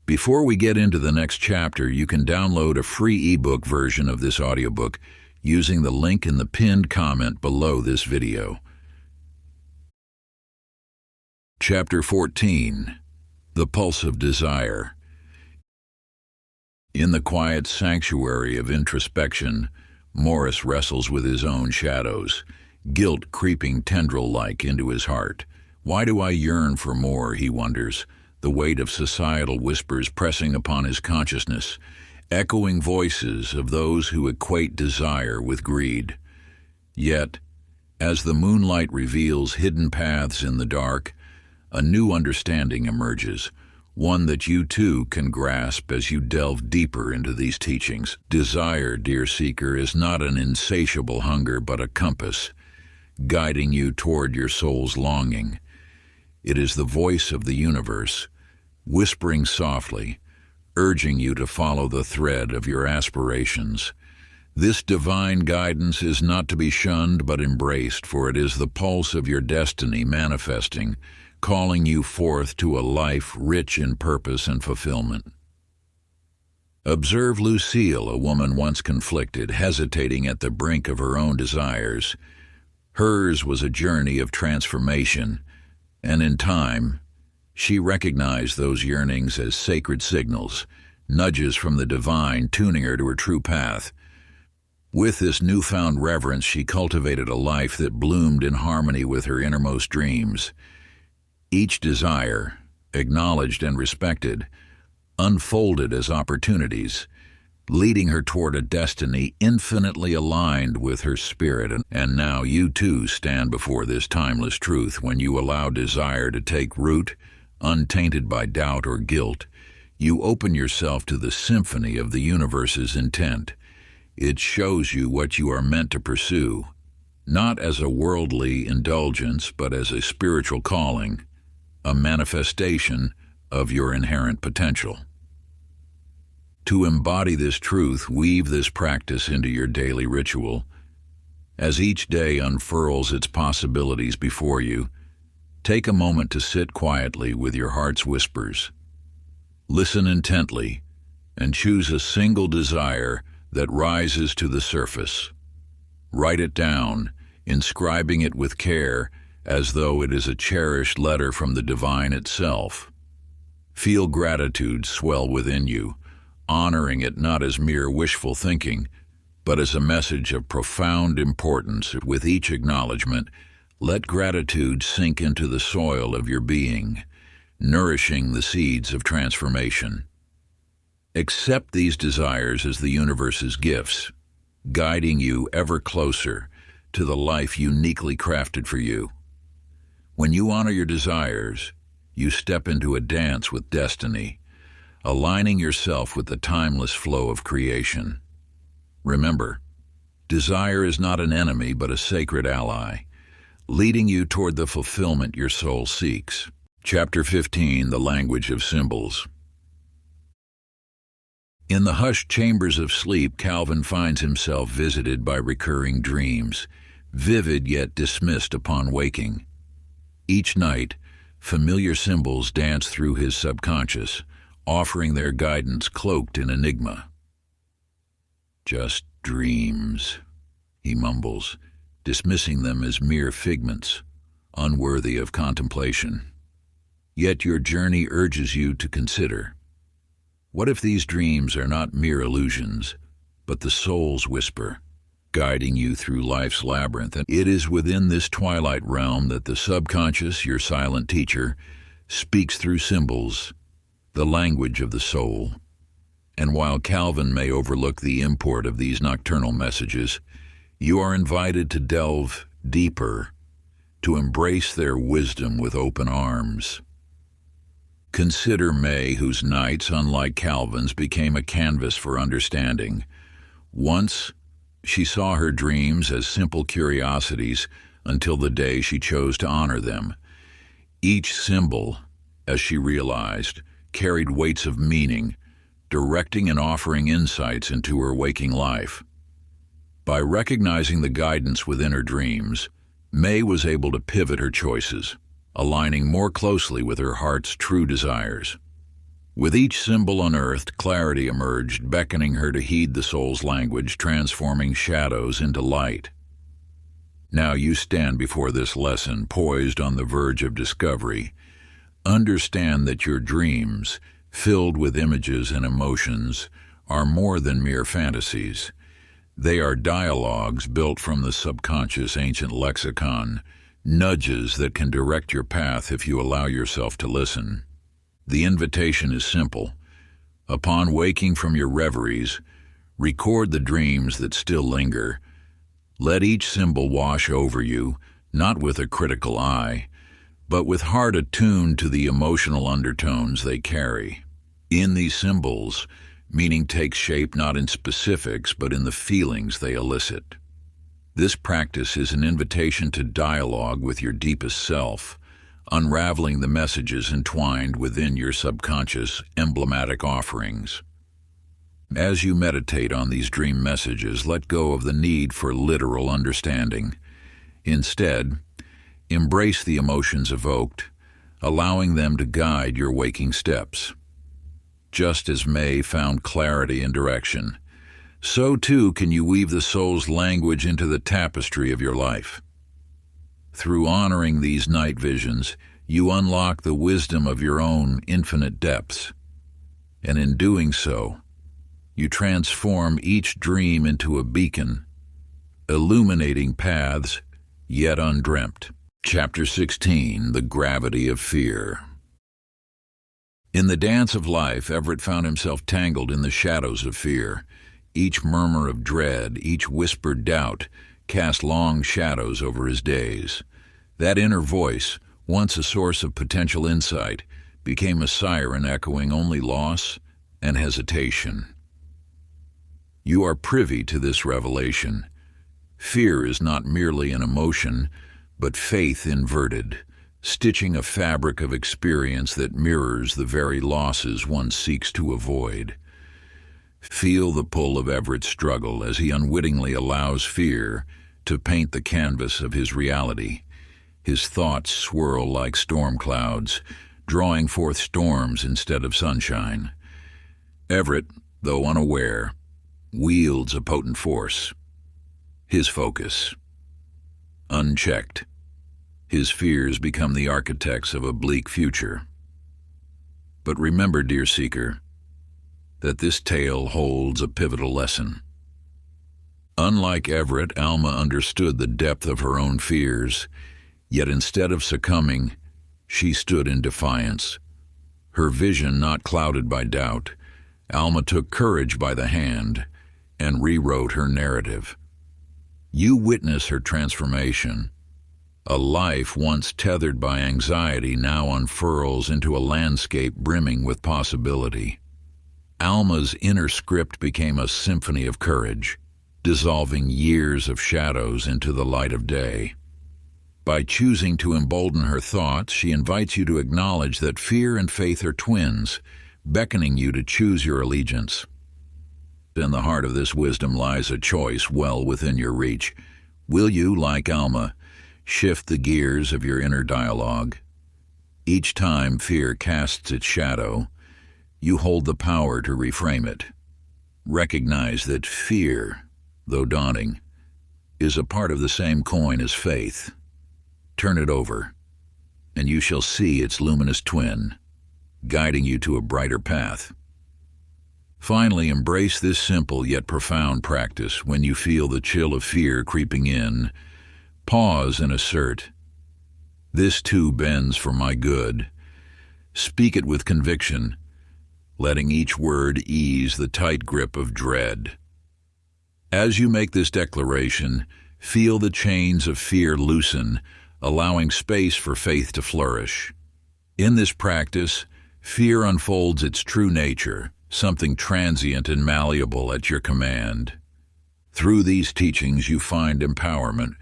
Before we get into the next chapter, you can download a free ebook version of this audiobook using the link in the pinned comment below this video. Chapter 14. The Pulse of Desire. In the quiet sanctuary of introspection, Morris wrestles with his own shadows, guilt creeping tendril-like into his heart. Why do I yearn for more, he wonders, the weight of societal whispers pressing upon his consciousness, echoing voices of those who equate desire with greed. Yet, as the moonlight reveals hidden paths in the dark, a new understanding emerges, one that you too can grasp as you delve deeper into these teachings. Desire, dear seeker, is not an insatiable hunger but a compass, guiding you toward your soul's longing. It is the voice of the universe, whispering softly, urging you to follow the thread of your aspirations. This divine guidance is not to be shunned but embraced, for it is the pulse of your destiny manifesting, calling you forth to a life rich in purpose and fulfillment. Observe Lucille, a woman once conflicted, hesitating at the brink of her own desires. Hers was a journey of transformation, and in time, she recognized those yearnings as sacred signals, nudges from the divine tuning her to her true path. With this newfound reverence, she cultivated a life that bloomed in harmony with her innermost dreams. Each desire, acknowledged and respected, unfolded as opportunities, leading her toward a destiny infinitely aligned with her spirit. And now you too stand before this timeless truth. When you allow desire to take root, untainted by doubt or guilt, you open yourself to the symphony of the universe's intent. It shows you what you are meant to pursue, not as a worldly indulgence, but as a spiritual calling, a manifestation of your inherent potential. To embody this truth, weave this practice into your daily ritual. As each day unfurls its possibilities before you, take a moment to sit quietly with your heart's whispers. Listen intently and choose a single desire that rises to the surface. Write it down, inscribing it with care as though it is a cherished letter from the divine itself. Feel gratitude swell within you, honoring it not as mere wishful thinking, but as a message of profound importance. With each acknowledgement, let gratitude sink into the soil of your being, nourishing the seeds of transformation. Accept these desires as the universe's gifts, guiding you ever closer to the life uniquely crafted for you. When you honor your desires, you step into a dance with destiny, aligning yourself with the timeless flow of creation. Remember, desire is not an enemy but a sacred ally, leading you toward the fulfillment your soul seeks. Chapter 15, The Language of Symbols. In the hushed chambers of sleep, Calvin finds himself visited by recurring dreams, vivid yet dismissed upon waking. Each night, familiar symbols dance through his subconscious, offering their guidance cloaked in enigma. "Just dreams," he mumbles, dismissing them as mere figments, unworthy of contemplation. Yet your journey urges you to consider. What if these dreams are not mere illusions, but the soul's whisper, guiding you through life's labyrinth? And it is within this twilight realm that the subconscious, your silent teacher, speaks through symbols, the language of the soul. And while Calvin may overlook the import of these nocturnal messages, you are invited to delve deeper, to embrace their wisdom with open arms. Consider May, whose nights, unlike Calvin's, became a canvas for understanding. Once, she saw her dreams as simple curiosities until the day she chose to honor them. Each symbol, as she realized, carried weights of meaning, directing and offering insights into her waking life. By recognizing the guidance within her dreams, May was able to pivot her choices, aligning more closely with her heart's true desires. With each symbol unearthed, clarity emerged, beckoning her to heed the soul's language, transforming shadows into light. Now you stand before this lesson, poised on the verge of discovery. Understand that your dreams, filled with images and emotions, are more than mere fantasies. They are dialogues built from the subconscious ancient lexicon, nudges that can direct your path if you allow yourself to listen. The invitation is simple. Upon waking from your reveries, record the dreams that still linger. Let each symbol wash over you, not with a critical eye, but with heart attuned to the emotional undertones they carry. In these symbols, meaning takes shape not in specifics, but in the feelings they elicit. This practice is an invitation to dialogue with your deepest self, unraveling the messages entwined within your subconscious emblematic offerings. As you meditate on these dream messages, let go of the need for literal understanding. Instead, embrace the emotions evoked, allowing them to guide your waking steps. Just as May found clarity and direction, so too can you weave the soul's language into the tapestry of your life. Through honoring these night visions, you unlock the wisdom of your own infinite depths. And in doing so, you transform each dream into a beacon, illuminating paths yet undreamt. Chapter 16, The Gravity of Fear. In the dance of life, Everett found himself tangled in the shadows of fear. Each murmur of dread, each whispered doubt, cast long shadows over his days. That inner voice, once a source of potential insight, became a siren echoing only loss and hesitation. You are privy to this revelation. Fear is not merely an emotion, but faith inverted, stitching a fabric of experience that mirrors the very losses one seeks to avoid. Feel the pull of Everett's struggle as he unwittingly allows fear to paint the canvas of his reality. His thoughts swirl like storm clouds, drawing forth storms instead of sunshine. Everett, though unaware, wields a potent force. His focus. Unchecked, his fears become the architects of a bleak future. But remember, dear seeker, that this tale holds a pivotal lesson. Unlike Everett, Alma understood the depth of her own fears, yet instead of succumbing, she stood in defiance. Her vision not clouded by doubt, Alma took courage by the hand and rewrote her narrative. You witness her transformation. A life once tethered by anxiety now unfurls into a landscape brimming with possibility. Alma's inner script became a symphony of courage, dissolving years of shadows into the light of day. By choosing to embolden her thoughts, she invites you to acknowledge that fear and faith are twins, beckoning you to choose your allegiance. In the heart of this wisdom lies a choice well within your reach. Will you, like Alma, shift the gears of your inner dialogue? Each time fear casts its shadow, you hold the power to reframe it. Recognize that fear, though daunting, is a part of the same coin as faith. Turn it over, and you shall see its luminous twin, guiding you to a brighter path. Finally, embrace this simple yet profound practice. When you feel the chill of fear creeping in, pause and assert, "This too bends for my good." Speak it with conviction, letting each word ease the tight grip of dread. As you make this declaration, feel the chains of fear loosen, allowing space for faith to flourish. In this practice, fear unfolds its true nature, something transient and malleable at your command. Through these teachings you find empowerment,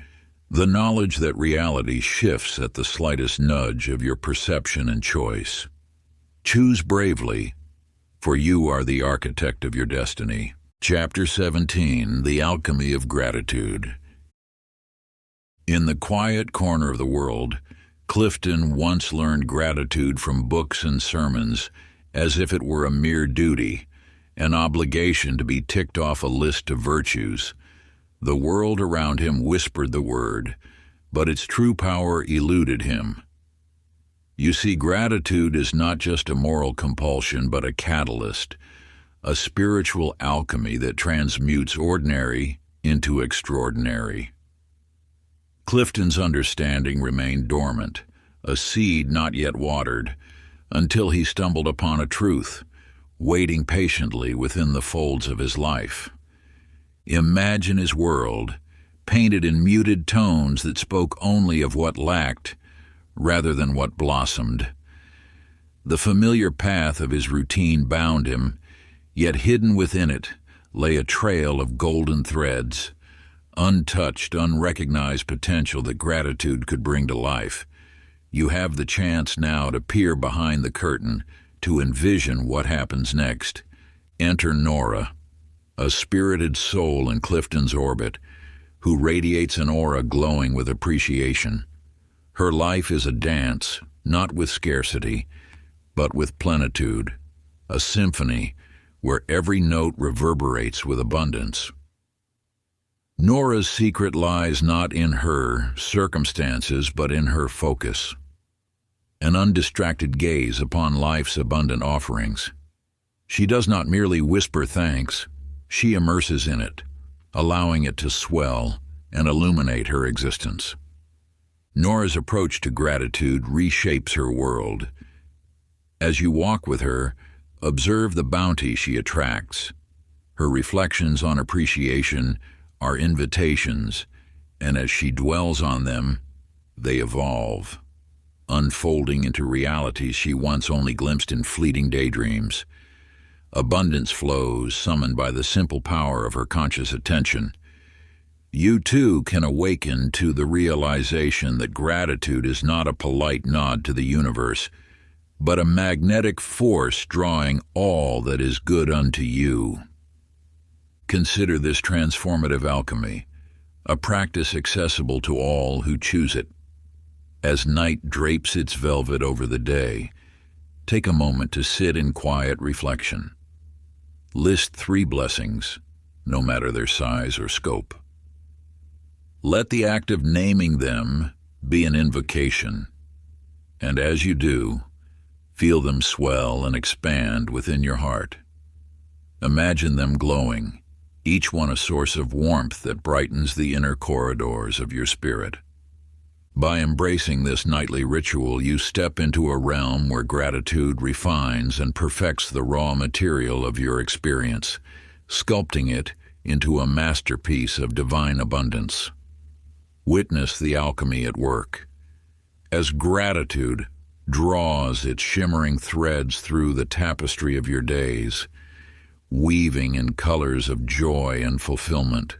the knowledge that reality shifts at the slightest nudge of your perception and choice. Choose bravely, for you are the architect of your destiny. Chapter 17, The Alchemy of Gratitude. In the quiet corner of the world, Clifton once learned gratitude from books and sermons, as if it were a mere duty, an obligation to be ticked off a list of virtues. The world around him whispered the word, but its true power eluded him. You see, gratitude is not just a moral compulsion, but a catalyst, a spiritual alchemy that transmutes ordinary into extraordinary. Clifton's understanding remained dormant, a seed not yet watered, until he stumbled upon a truth, waiting patiently within the folds of his life. Imagine his world, painted in muted tones that spoke only of what lacked, rather than what blossomed. The familiar path of his routine bound him, yet hidden within it lay a trail of golden threads, untouched, unrecognized potential that gratitude could bring to life. You have the chance now to peer behind the curtain, to envision what happens next. Enter Nora, a spirited soul in Clifton's orbit, who radiates an aura glowing with appreciation. Her life is a dance, not with scarcity, but with plenitude, a symphony where every note reverberates with abundance. Nora's secret lies not in her circumstances, but in her focus, an undistracted gaze upon life's abundant offerings. She does not merely whisper thanks, she immerses in it, allowing it to swell and illuminate her existence. Nora's approach to gratitude reshapes her world. As you walk with her, observe the bounty she attracts. Her reflections on appreciation are invitations, and as she dwells on them, they evolve, unfolding into realities she once only glimpsed in fleeting daydreams. Abundance flows, summoned by the simple power of her conscious attention. You too can awaken to the realization that gratitude is not a polite nod to the universe, but a magnetic force drawing all that is good unto you. Consider this transformative alchemy, a practice accessible to all who choose it. As night drapes its velvet over the day, take a moment to sit in quiet reflection. List 3 blessings, no matter their size or scope. Let the act of naming them be an invocation, and as you do, feel them swell and expand within your heart. Imagine them glowing, each one a source of warmth that brightens the inner corridors of your spirit. By embracing this nightly ritual, you step into a realm where gratitude refines and perfects the raw material of your experience, sculpting it into a masterpiece of divine abundance. Witness the alchemy at work. As gratitude draws its shimmering threads through the tapestry of your days, weaving in colors of joy and fulfillment,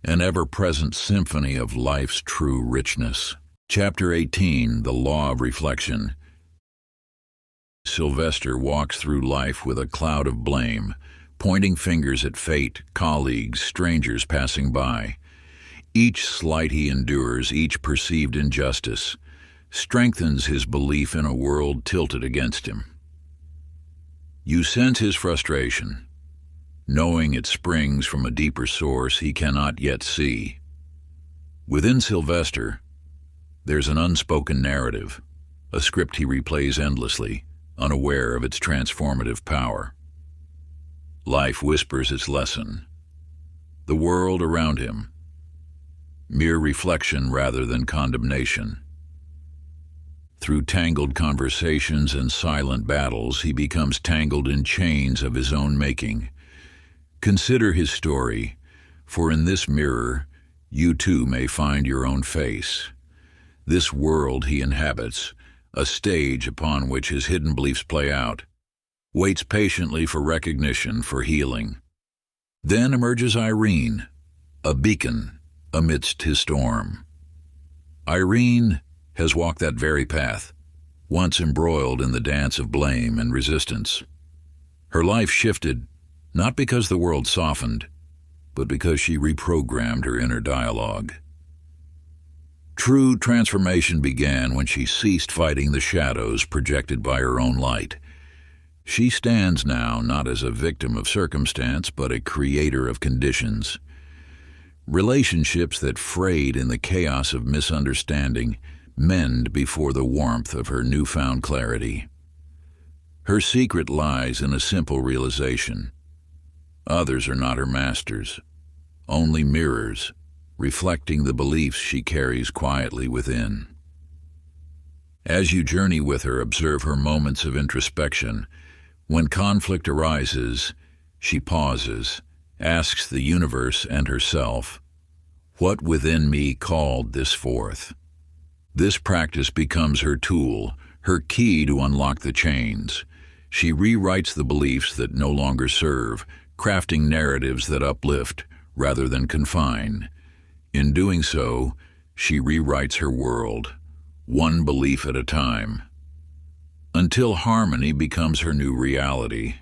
an ever-present symphony of life's true richness. Chapter 18, The Law of Reflection. Sylvester walks through life with a cloud of blame, pointing fingers at fate, colleagues, strangers passing by. Each slight he endures, each perceived injustice, strengthens his belief in a world tilted against him. You sense his frustration, knowing it springs from a deeper source he cannot yet see. Within Sylvester, there's an unspoken narrative, a script he replays endlessly, unaware of its transformative power. Life whispers its lesson. The world around him, mere reflection rather than condemnation. Through tangled conversations and silent battles, he becomes tangled in chains of his own making. Consider his story, for in this mirror, you too may find your own face. This world he inhabits, a stage upon which his hidden beliefs play out, waits patiently for recognition, for healing. Then emerges Irene, a beacon amidst his storm. Irene has walked that very path, once embroiled in the dance of blame and resistance. Her life shifted, not because the world softened, but because she reprogrammed her inner dialogue. True transformation began when she ceased fighting the shadows projected by her own light. She stands now not as a victim of circumstance, but a creator of conditions. Relationships that frayed in the chaos of misunderstanding mend before the warmth of her newfound clarity. Her secret lies in a simple realization. Others are not her masters, only mirrors, reflecting the beliefs she carries quietly within. As you journey with her, observe her moments of introspection. When conflict arises, she pauses, asks the universe and herself, "What within me called this forth?" This practice becomes her tool, her key to unlock the chains. She rewrites the beliefs that no longer serve, crafting narratives that uplift rather than confine. In doing so, she rewrites her world, one belief at a time, until harmony becomes her new reality.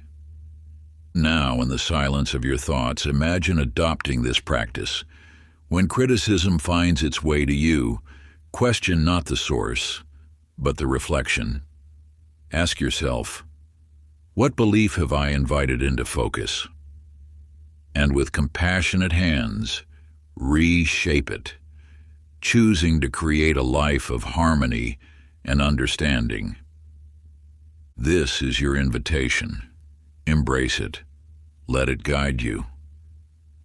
Now, in the silence of your thoughts, imagine adopting this practice. When criticism finds its way to you, question not the source, but the reflection. Ask yourself, what belief have I invited into focus? And with compassionate hands, reshape it, choosing to create a life of harmony and understanding. This is your invitation. Embrace it. Let it guide you.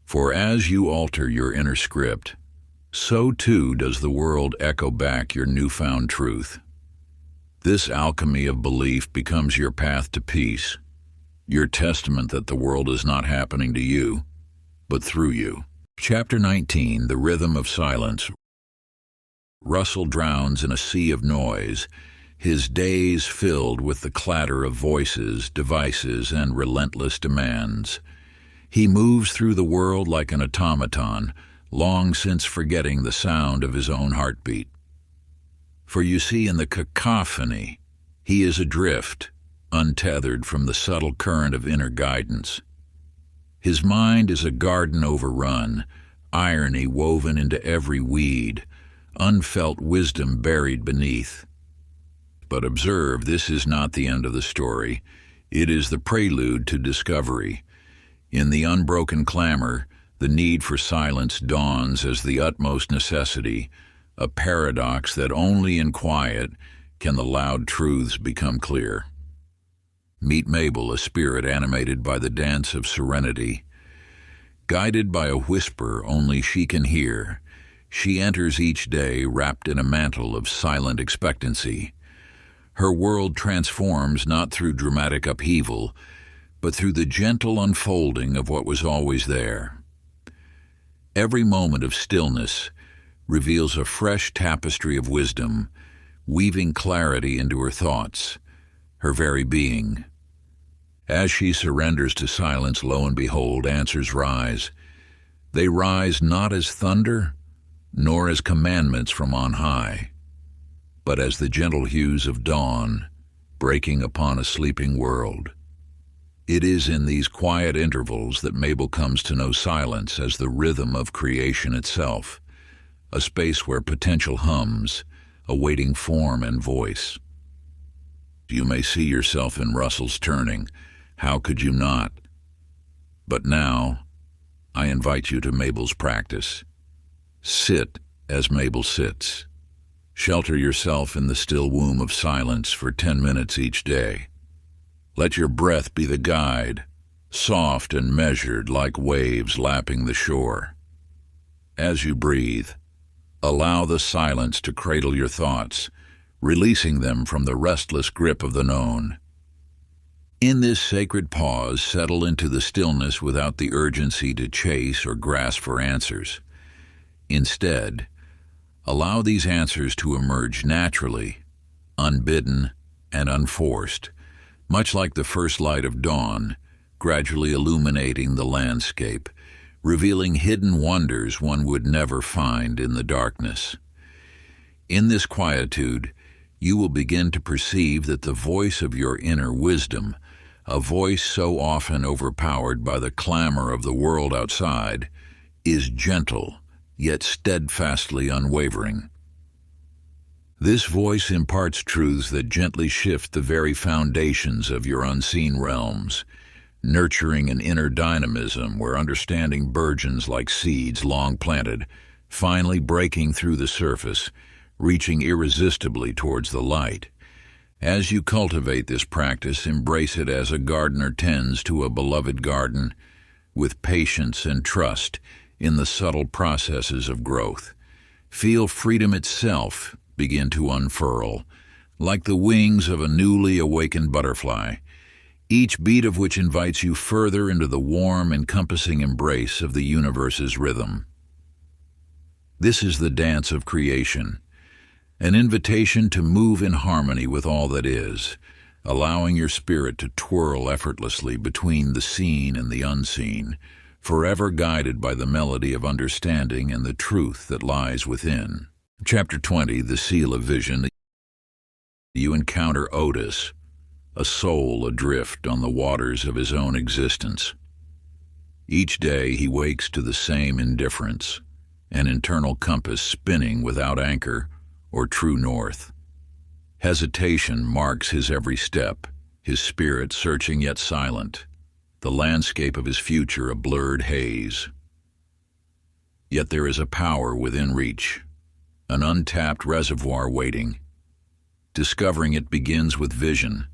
For as you alter your inner script, so too does the world echo back your newfound truth. This alchemy of belief becomes your path to peace, your testament that the world is not happening to you, but through you. Chapter 19, The Rhythm of Silence. Russell drowns in a sea of noise, his days filled with the clatter of voices, devices, and relentless demands. He moves through the world like an automaton, long since forgetting the sound of his own heartbeat. For you see, in the cacophony, he is adrift, untethered from the subtle current of inner guidance. His mind is a garden overrun, irony woven into every weed, unfelt wisdom buried beneath. But observe, this is not the end of the story. It is the prelude to discovery. In the unbroken clamor, the need for silence dawns as the utmost necessity, a paradox that only in quiet can the loud truths become clear. Meet Mabel, a spirit animated by the dance of serenity. Guided by a whisper only she can hear, she enters each day wrapped in a mantle of silent expectancy. Her world transforms not through dramatic upheaval, but through the gentle unfolding of what was always there. Every moment of stillness reveals a fresh tapestry of wisdom, weaving clarity into her thoughts, her very being. As she surrenders to silence, lo and behold, answers rise. They rise not as thunder, nor as commandments from on high, but as the gentle hues of dawn breaking upon a sleeping world. It is in these quiet intervals that Mabel comes to know silence as the rhythm of creation itself, a space where potential hums, awaiting form and voice. You may see yourself in Russell's turning. How could you not? But now, I invite you to Mabel's practice. Sit as Mabel sits. Shelter yourself in the still womb of silence for 10 minutes each day. Let your breath be the guide, soft and measured like waves lapping the shore. As you breathe, allow the silence to cradle your thoughts, releasing them from the restless grip of the known. In this sacred pause, settle into the stillness without the urgency to chase or grasp for answers. Instead, allow these answers to emerge naturally, unbidden and unforced, much like the first light of dawn, gradually illuminating the landscape, revealing hidden wonders one would never find in the darkness. In this quietude, you will begin to perceive that the voice of your inner wisdom, a voice so often overpowered by the clamor of the world outside, is gentle, yet steadfastly unwavering. This voice imparts truths that gently shift the very foundations of your unseen realms, nurturing an inner dynamism where understanding burgeons like seeds long planted, finally breaking through the surface, reaching irresistibly towards the light. As you cultivate this practice, embrace it as a gardener tends to a beloved garden, with patience and trust in the subtle processes of growth. Feel freedom itself begin to unfurl, like the wings of a newly awakened butterfly, each beat of which invites you further into the warm, encompassing embrace of the universe's rhythm. This is the dance of creation, an invitation to move in harmony with all that is, allowing your spirit to twirl effortlessly between the seen and the unseen, forever guided by the melody of understanding and the truth that lies within. Chapter 20, The Seal of Vision. You encounter Otis, a soul adrift on the waters of his own existence. Each day he wakes to the same indifference, an internal compass spinning without anchor or true north. Hesitation marks his every step, his spirit searching yet silent, the landscape of his future a blurred haze. Yet there is a power within reach, an untapped reservoir waiting. Discovering it begins with vision,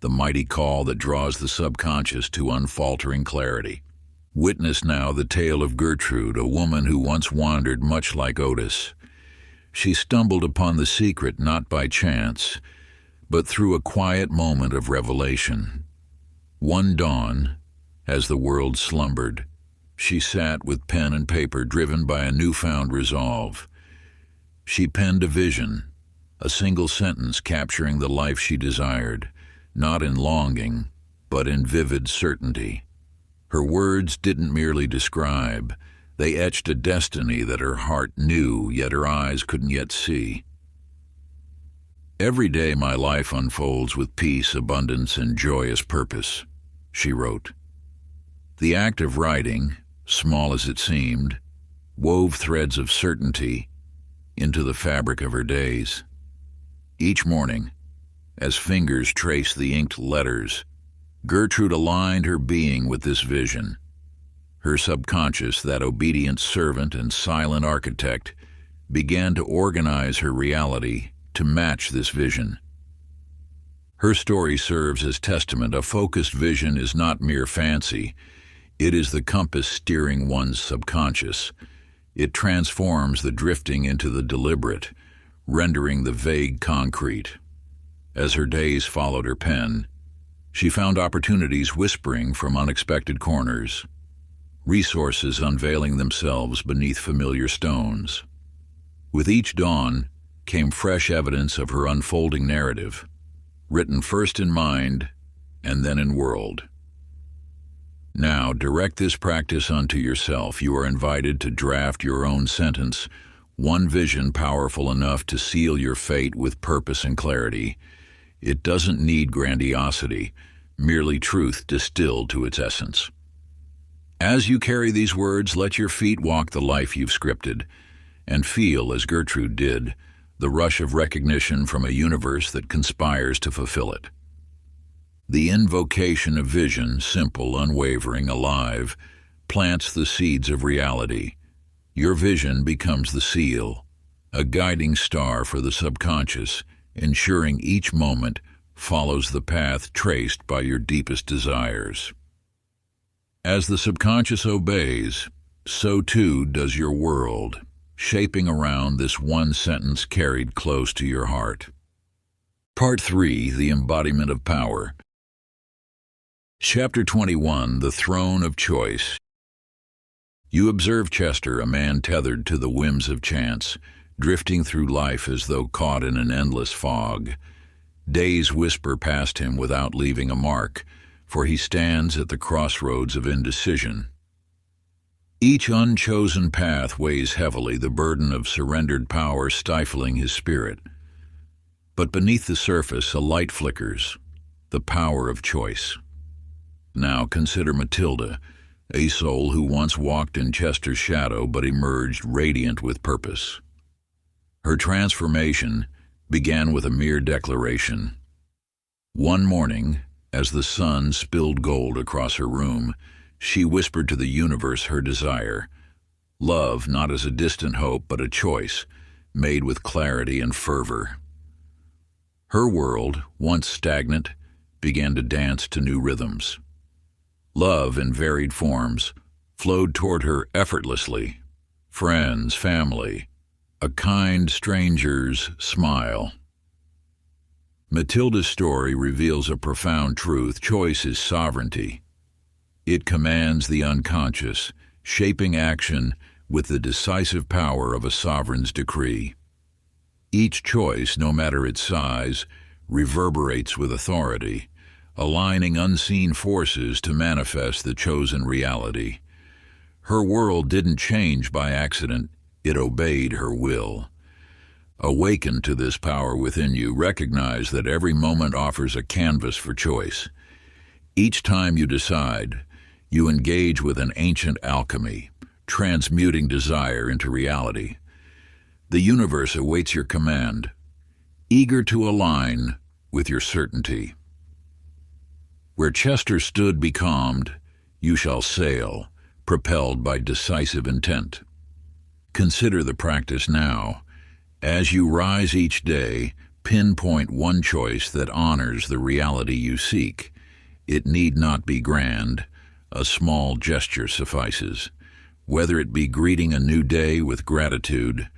the mighty call that draws the subconscious to unfaltering clarity. Witness now the tale of Gertrude, a woman who once wandered much like Otis. She stumbled upon the secret not by chance, but through a quiet moment of revelation. One dawn, as the world slumbered, she sat with pen and paper driven by a newfound resolve. She penned a vision, a single sentence capturing the life she desired, not in longing, but in vivid certainty. Her words didn't merely describe, they etched a destiny that her heart knew, yet her eyes couldn't yet see. Every day my life unfolds with peace, abundance, and joyous purpose, she wrote. The act of writing, small as it seemed, wove threads of certainty into the fabric of her days. Each morning, as fingers traced the inked letters, Gertrude aligned her being with this vision. Her subconscious, that obedient servant and silent architect, began to organize her reality to match this vision. Her story serves as testament. A focused vision is not mere fancy. It is the compass steering one's subconscious. It transforms the drifting into the deliberate, rendering the vague concrete. As her days followed her pen, she found opportunities whispering from unexpected corners, resources unveiling themselves beneath familiar stones. With each dawn came fresh evidence of her unfolding narrative, written first in mind and then in world. Now, direct this practice unto yourself. You are invited to draft your own sentence, one vision powerful enough to seal your fate with purpose and clarity. It doesn't need grandiosity, merely truth distilled to its essence. As you carry these words, let your feet walk the life you've scripted, and feel, as Gertrude did, the rush of recognition from a universe that conspires to fulfill it. The invocation of vision, simple, unwavering, alive, plants the seeds of reality. Your vision becomes the seal, a guiding star for the subconscious, ensuring each moment follows the path traced by your deepest desires. As the subconscious obeys, so too does your world, shaping around this one sentence carried close to your heart. Part 3, The Embodiment of Power. Chapter 21, The Throne of Choice. You observe Chester, a man tethered to the whims of chance, drifting through life as though caught in an endless fog. Days whisper past him without leaving a mark, for he stands at the crossroads of indecision. Each unchosen path weighs heavily, the burden of surrendered power stifling his spirit. But beneath the surface, a light flickers, the power of choice. Now consider Matilda, a soul who once walked in Chester's shadow but emerged radiant with purpose. Her transformation began with a mere declaration. One morning, as the sun spilled gold across her room, she whispered to the universe her desire. Love, not as a distant hope, but a choice, made with clarity and fervor. Her world, once stagnant, began to dance to new rhythms. Love, in varied forms, flowed toward her effortlessly. Friends, family, a kind stranger's smile. Matilda's story reveals a profound truth. Choice is sovereignty. It commands the unconscious, shaping action with the decisive power of a sovereign's decree. Each choice, no matter its size, reverberates with authority, aligning unseen forces to manifest the chosen reality. Her world didn't change by accident, it obeyed her will. Awaken to this power within you. Recognize that every moment offers a canvas for choice. Each time you decide, you engage with an ancient alchemy, transmuting desire into reality. The universe awaits your command, eager to align with your certainty. Where Chester stood becalmed, you shall sail, propelled by decisive intent. Consider the practice now. As you rise each day, pinpoint one choice that honors the reality you seek. It need not be grand. A small gesture suffices. Whether it be greeting a new day with gratitude,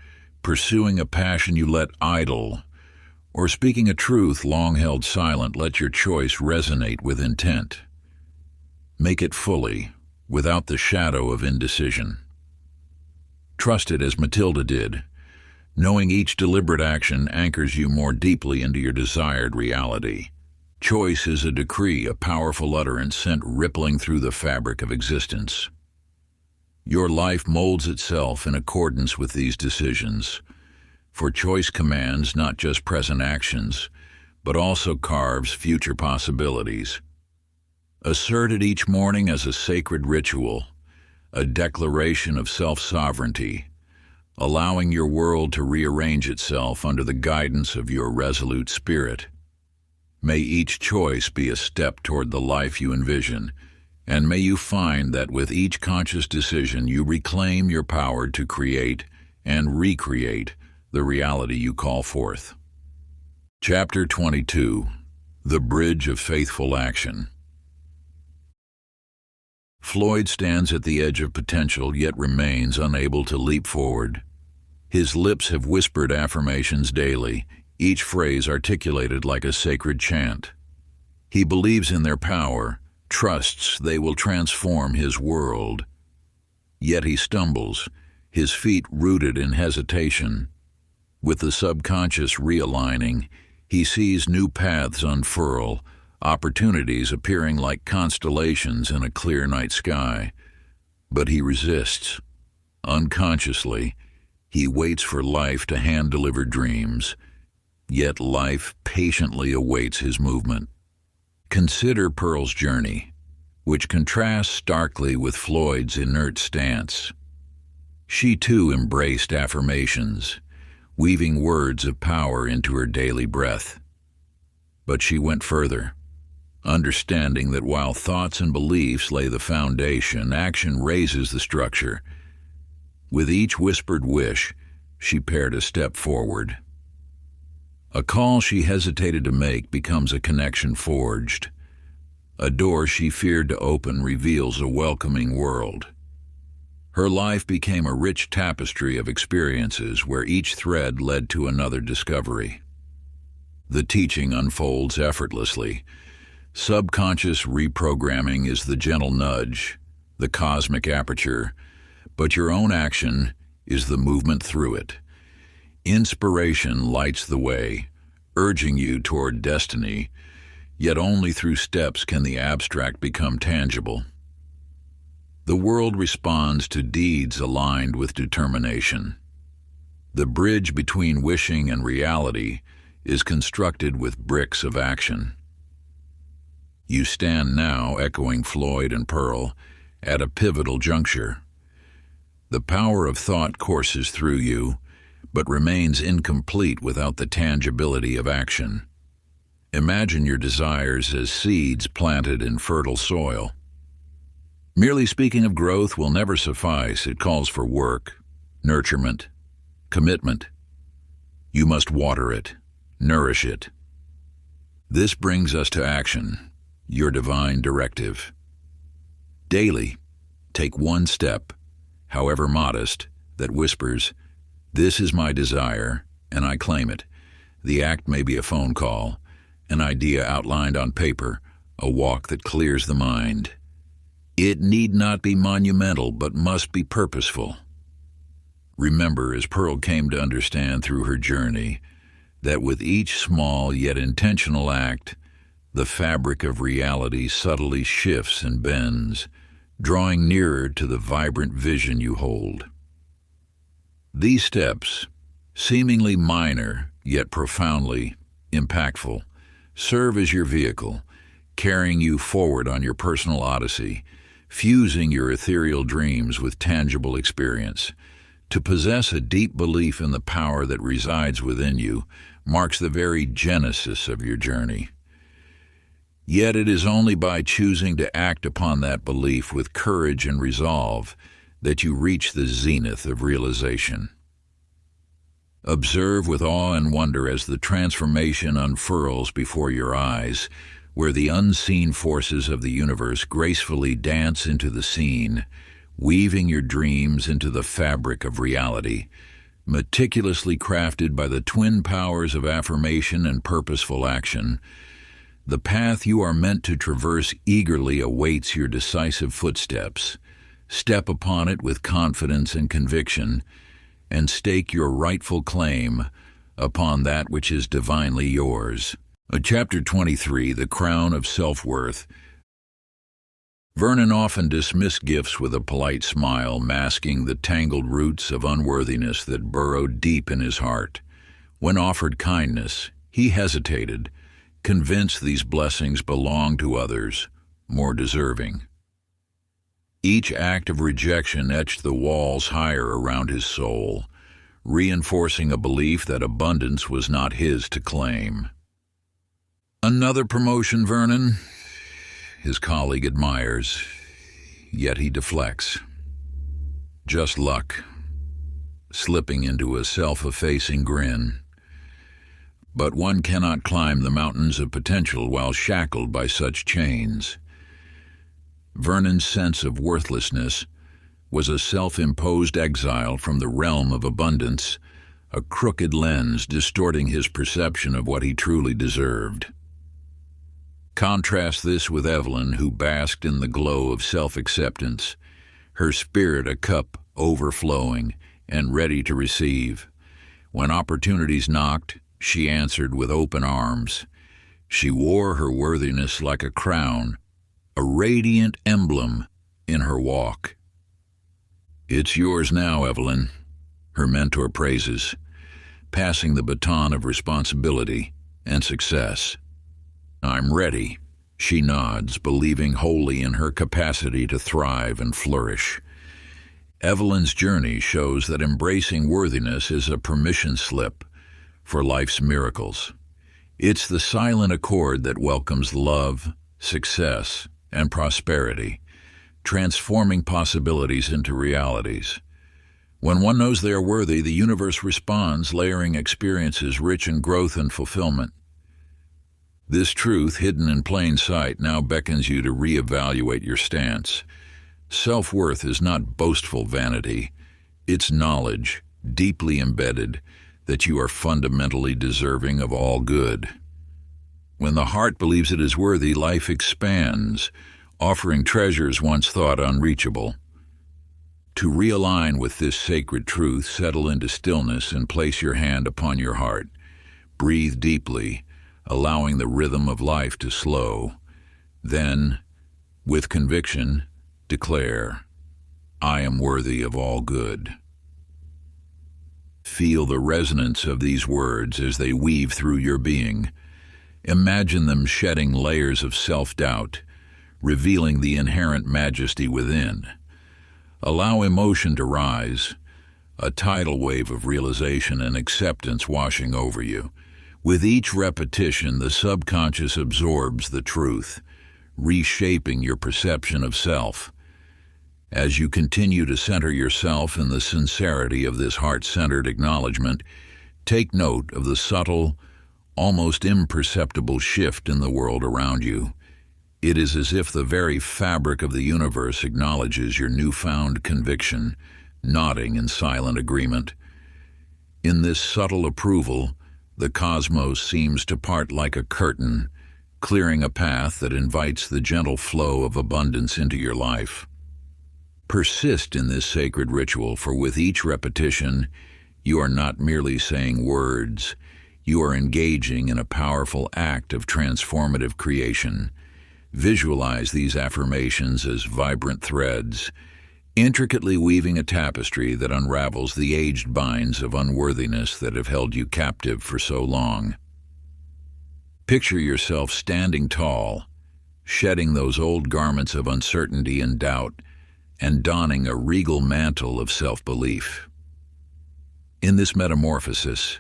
pursuing a passion you let idle, or speaking a truth long held silent, let your choice resonate with intent. Make it fully, without the shadow of indecision. Trust it as Matilda did, knowing each deliberate action anchors you more deeply into your desired reality. Choice is a decree, a powerful utterance sent rippling through the fabric of existence. Your life molds itself in accordance with these decisions, for choice commands not just present actions, but also carves future possibilities. Assert it each morning as a sacred ritual, a declaration of self-sovereignty, allowing your world to rearrange itself under the guidance of your resolute spirit. May each choice be a step toward the life you envision, and may you find that with each conscious decision you reclaim your power to create and recreate the reality you call forth. Chapter 22. The Bridge of Faithful Action. Floyd stands at the edge of potential yet remains unable to leap forward. His lips have whispered affirmations daily, each phrase articulated like a sacred chant. He believes in their power, trusts they will transform his world. Yet he stumbles, his feet rooted in hesitation. With the subconscious realigning, he sees new paths unfurl, opportunities appearing like constellations in a clear night sky. But he resists. Unconsciously, he waits for life to hand-deliver dreams, yet life patiently awaits his movement. Consider Pearl's journey, which contrasts starkly with Floyd's inert stance. She too embraced affirmations, weaving words of power into her daily breath. But she went further, understanding that while thoughts and beliefs lay the foundation, action raises the structure. With each whispered wish, she paired a step forward. A call she hesitated to make becomes a connection forged. A door she feared to open reveals a welcoming world. Her life became a rich tapestry of experiences where each thread led to another discovery. The teaching unfolds effortlessly. Subconscious reprogramming is the gentle nudge, the cosmic aperture, but your own action is the movement through it. Inspiration lights the way, urging you toward destiny, yet only through steps can the abstract become tangible. The world responds to deeds aligned with determination. The bridge between wishing and reality is constructed with bricks of action. You stand now, echoing Floyd and Pearl, at a pivotal juncture. The power of thought courses through you, but remains incomplete without the tangibility of action. Imagine your desires as seeds planted in fertile soil. Merely speaking of growth will never suffice. It calls for work, nurturement, commitment. You must water it, nourish it. This brings us to action, your divine directive. Daily, take one step, however modest, that whispers, "This is my desire, and I claim it." The act may be a phone call, an idea outlined on paper, a walk that clears the mind. It need not be monumental, but must be purposeful. Remember, as Pearl came to understand through her journey, that with each small yet intentional act, the fabric of reality subtly shifts and bends, drawing nearer to the vibrant vision you hold. These steps, seemingly minor yet profoundly impactful, serve as your vehicle, carrying you forward on your personal odyssey, fusing your ethereal dreams with tangible experience. To possess a deep belief in the power that resides within you marks the very genesis of your journey. Yet it is only by choosing to act upon that belief with courage and resolve that you reach the zenith of realization. Observe with awe and wonder as the transformation unfurls before your eyes, where the unseen forces of the universe gracefully dance into the scene, weaving your dreams into the fabric of reality, meticulously crafted by the twin powers of affirmation and purposeful action. The path you are meant to traverse eagerly awaits your decisive footsteps. Step upon it with confidence and conviction, and stake your rightful claim upon that which is divinely yours. Chapter 23, The Crown of Self-Worth. Vernon often dismissed gifts with a polite smile, masking the tangled roots of unworthiness that burrowed deep in his heart. When offered kindness, he hesitated, convinced these blessings belonged to others, more deserving. Each act of rejection etched the walls higher around his soul, reinforcing a belief that abundance was not his to claim. "Another promotion, Vernon?" His colleague admires, yet he deflects. "Just luck," slipping into a self-effacing grin. But one cannot climb the mountains of potential while shackled by such chains. Vernon's sense of worthlessness was a self-imposed exile from the realm of abundance, a crooked lens distorting his perception of what he truly deserved. Contrast this with Evelyn, who basked in the glow of self-acceptance, her spirit a cup overflowing and ready to receive. When opportunities knocked, she answered with open arms. She wore her worthiness like a crown, a radiant emblem in her walk. "It's yours now, Evelyn," her mentor praises, passing the baton of responsibility and success. "I'm ready," she nods, believing wholly in her capacity to thrive and flourish. Evelyn's journey shows that embracing worthiness is a permission slip for life's miracles. It's the silent accord that welcomes love, success, and prosperity, transforming possibilities into realities. When one knows they are worthy, the universe responds, layering experiences rich in growth and fulfillment. This truth, hidden in plain sight, now beckons you to reevaluate your stance. Self-worth is not boastful vanity. It's knowledge, deeply embedded, that you are fundamentally deserving of all good. When the heart believes it is worthy, life expands, offering treasures once thought unreachable. To realign with this sacred truth, settle into stillness and place your hand upon your heart. Breathe deeply, allowing the rhythm of life to slow. Then, with conviction, declare, "I am worthy of all good." Feel the resonance of these words as they weave through your being. Imagine them shedding layers of self-doubt, revealing the inherent majesty within. Allow emotion to rise, a tidal wave of realization and acceptance washing over you. With each repetition, the subconscious absorbs the truth, reshaping your perception of self. As you continue to center yourself in the sincerity of this heart-centered acknowledgement, take note of the subtle, almost imperceptible shift in the world around you. It is as if the very fabric of the universe acknowledges your newfound conviction, nodding in silent agreement. In this subtle approval, the cosmos seems to part like a curtain, clearing a path that invites the gentle flow of abundance into your life. Persist in this sacred ritual, for with each repetition, you are not merely saying words, you are engaging in a powerful act of transformative creation. Visualize these affirmations as vibrant threads, intricately weaving a tapestry that unravels the aged binds of unworthiness that have held you captive for so long. Picture yourself standing tall, shedding those old garments of uncertainty and doubt, and donning a regal mantle of self-belief. In this metamorphosis,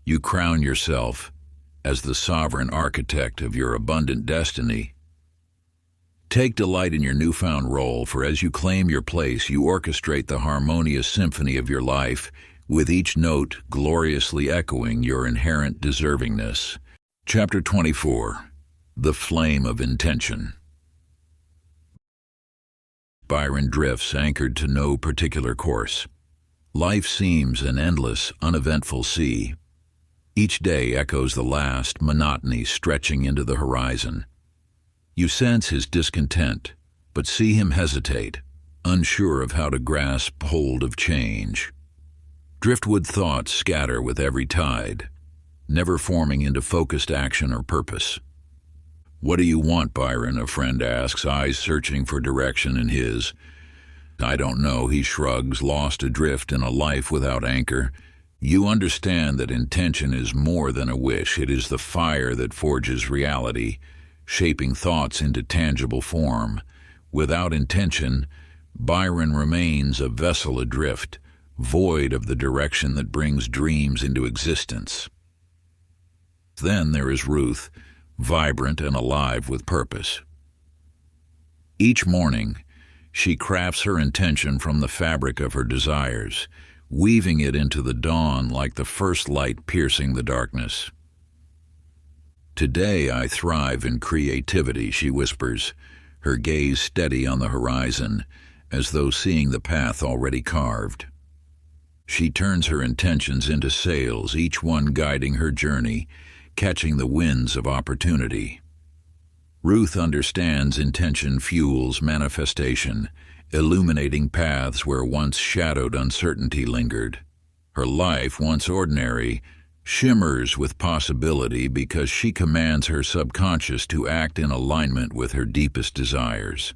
you crown yourself as the sovereign architect of your abundant destiny. Take delight in your newfound role, for as you claim your place, you orchestrate the harmonious symphony of your life, with each note gloriously echoing your inherent deservingness. Chapter 24. The Flame of Intention. Byron drifts, anchored to no particular course. Life seems an endless, uneventful sea. Each day echoes the last, monotony stretching into the horizon. You sense his discontent, but see him hesitate, unsure of how to grasp hold of change. Driftwood thoughts scatter with every tide, never forming into focused action or purpose. "What do you want, Byron?" a friend asks, eyes searching for direction in his. "I don't know," he shrugs, lost adrift in a life without anchor. You understand that intention is more than a wish. It is the fire that forges reality, shaping thoughts into tangible form. Without intention, Byron remains a vessel adrift, void of the direction that brings dreams into existence. Then there is Ruth, vibrant and alive with purpose. Each morning, she crafts her intention from the fabric of her desires, weaving it into the dawn like the first light piercing the darkness. "Today I thrive in creativity," she whispers, her gaze steady on the horizon, as though seeing the path already carved. She turns her intentions into sails, each one guiding her journey, catching the winds of opportunity. Ruth understands intention fuels manifestation, illuminating paths where once shadowed uncertainty lingered. Her life, once ordinary, shimmers with possibility because she commands her subconscious to act in alignment with her deepest desires.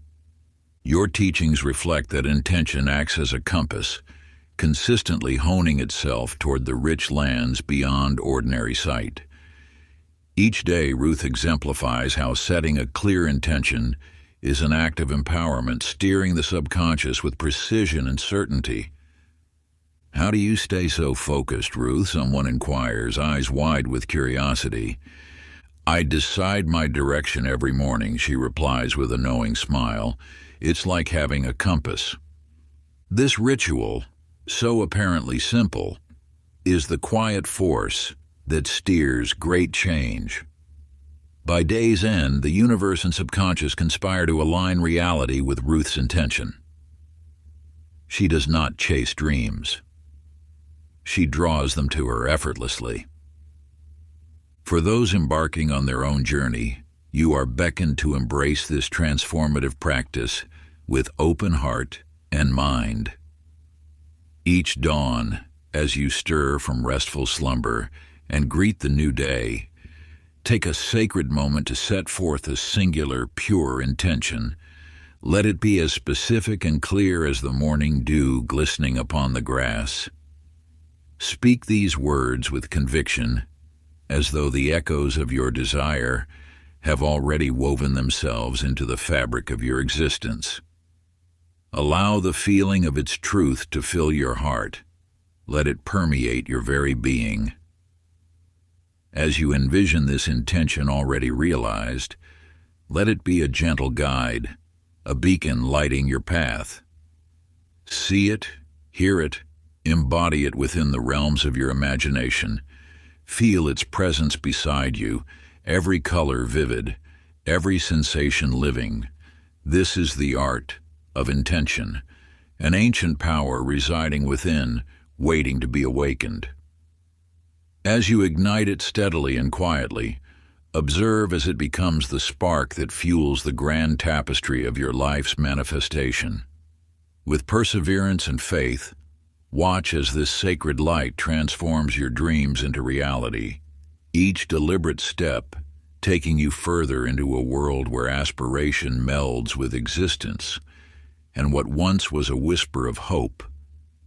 Your teachings reflect that intention acts as a compass, consistently honing itself toward the rich lands beyond ordinary sight. Each day, Ruth exemplifies how setting a clear intention is an act of empowerment, steering the subconscious with precision and certainty. "How do you stay so focused, Ruth?" someone inquires, eyes wide with curiosity. "I decide my direction every morning," she replies with a knowing smile. "It's like having a compass." This ritual, so apparently simple, is the quiet force that steers great change. By day's end, the universe and subconscious conspire to align reality with Ruth's intention. She does not chase dreams. She draws them to her effortlessly. For those embarking on their own journey, you are beckoned to embrace this transformative practice with open heart and mind. Each dawn, as you stir from restful slumber and greet the new day, take a sacred moment to set forth a singular, pure intention. Let it be as specific and clear as the morning dew glistening upon the grass. Speak these words with conviction, as though the echoes of your desire have already woven themselves into the fabric of your existence. Allow the feeling of its truth to fill your heart. Let it permeate your very being. As you envision this intention already realized, let it be a gentle guide, a beacon lighting your path. See it, hear it, embody it within the realms of your imagination. Feel its presence beside you, every color vivid, every sensation living. This is the art of intention, an ancient power residing within, waiting to be awakened. As you ignite it steadily and quietly, observe as it becomes the spark that fuels the grand tapestry of your life's manifestation. With perseverance and faith, watch as this sacred light transforms your dreams into reality, each deliberate step taking you further into a world where aspiration melds with existence, and what once was a whisper of hope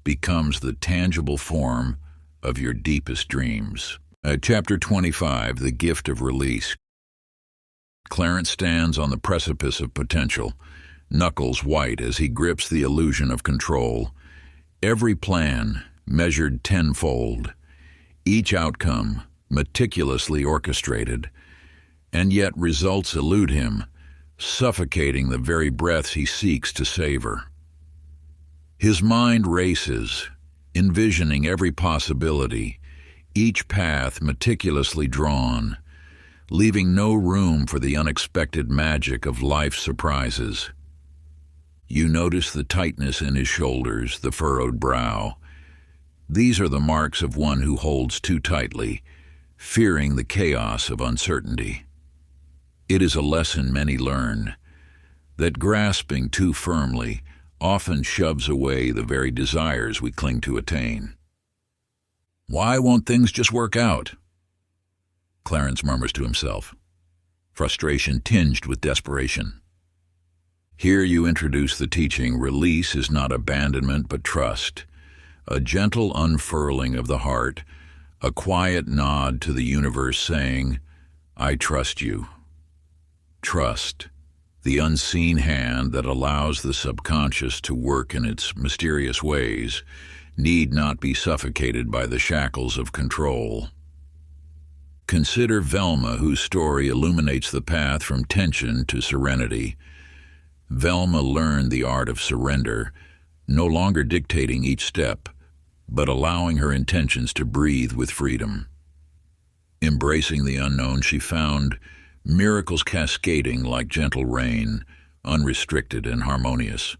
becomes the tangible form of your deepest dreams. Chapter 25, The Gift of Release. Clarence stands on the precipice of potential, knuckles white as he grips the illusion of control. Every plan measured tenfold, each outcome meticulously orchestrated, and yet results elude him, suffocating the very breaths he seeks to savor. His mind races, envisioning every possibility, each path meticulously drawn, leaving no room for the unexpected magic of life's surprises. You notice the tightness in his shoulders, the furrowed brow. These are the marks of one who holds too tightly, fearing the chaos of uncertainty. It is a lesson many learn, that grasping too firmly often shoves away the very desires we cling to attain. "Why won't things just work out?" Clarence murmurs to himself, frustration tinged with desperation. Here you introduce the teaching, release is not abandonment but trust, a gentle unfurling of the heart, a quiet nod to the universe saying, "I trust you." Trust, the unseen hand that allows the subconscious to work in its mysterious ways, need not be suffocated by the shackles of control. Consider Velma, whose story illuminates the path from tension to serenity. Velma learned the art of surrender, no longer dictating each step, but allowing her intentions to breathe with freedom. Embracing the unknown, she found miracles cascading like gentle rain, unrestricted and harmonious.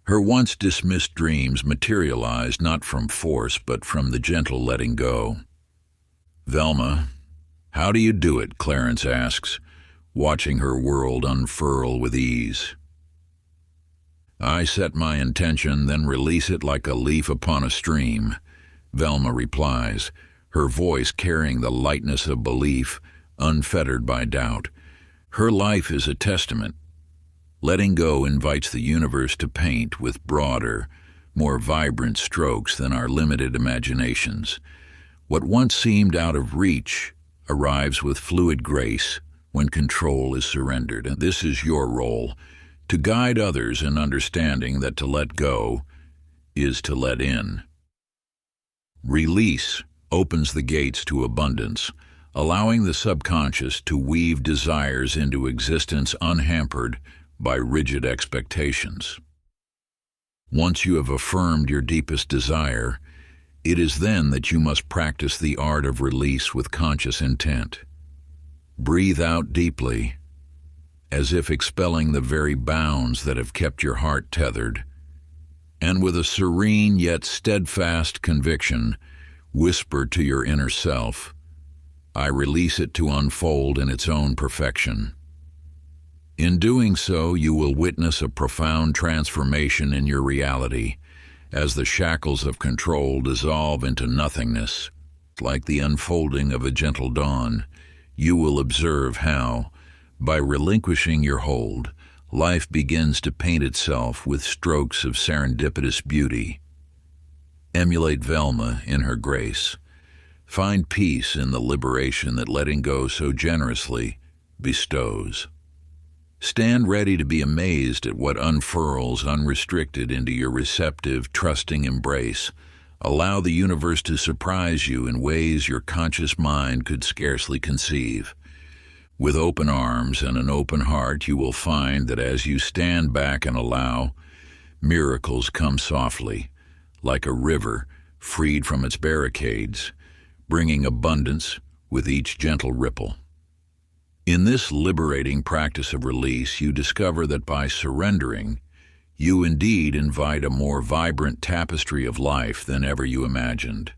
Her once dismissed dreams materialized not from force, but from the gentle letting go. "Velma, how do you do it?" Clarence asks, watching her world unfurl with ease. "I set my intention, then release it like a leaf upon a stream," Velma replies, her voice carrying the lightness of belief, unfettered by doubt. Her life is a testament. Letting go invites the universe to paint with broader, more vibrant strokes than our limited imaginations. What once seemed out of reach arrives with fluid grace when control is surrendered. And this is your role, to guide others in understanding that to let go is to let in. Release opens the gates to abundance, allowing the subconscious to weave desires into existence unhampered by rigid expectations. Once you have affirmed your deepest desire, it is then that you must practice the art of release with conscious intent. Breathe out deeply, as if expelling the very bounds that have kept your heart tethered, and with a serene yet steadfast conviction, whisper to your inner self, "I release it to unfold in its own perfection." In doing so, you will witness a profound transformation in your reality, as the shackles of control dissolve into nothingness. Like the unfolding of a gentle dawn, you will observe how, by relinquishing your hold, life begins to paint itself with strokes of serendipitous beauty. Emulate Velma in her grace. Find peace in the liberation that letting go so generously bestows. Stand ready to be amazed at what unfurls unrestricted into your receptive, trusting embrace. Allow the universe to surprise you in ways your conscious mind could scarcely conceive. With open arms and an open heart, you will find that as you stand back and allow, miracles come softly, like a river freed from its barricades, bringing abundance with each gentle ripple. In this liberating practice of release, you discover that by surrendering, you indeed invite a more vibrant tapestry of life than ever you imagined.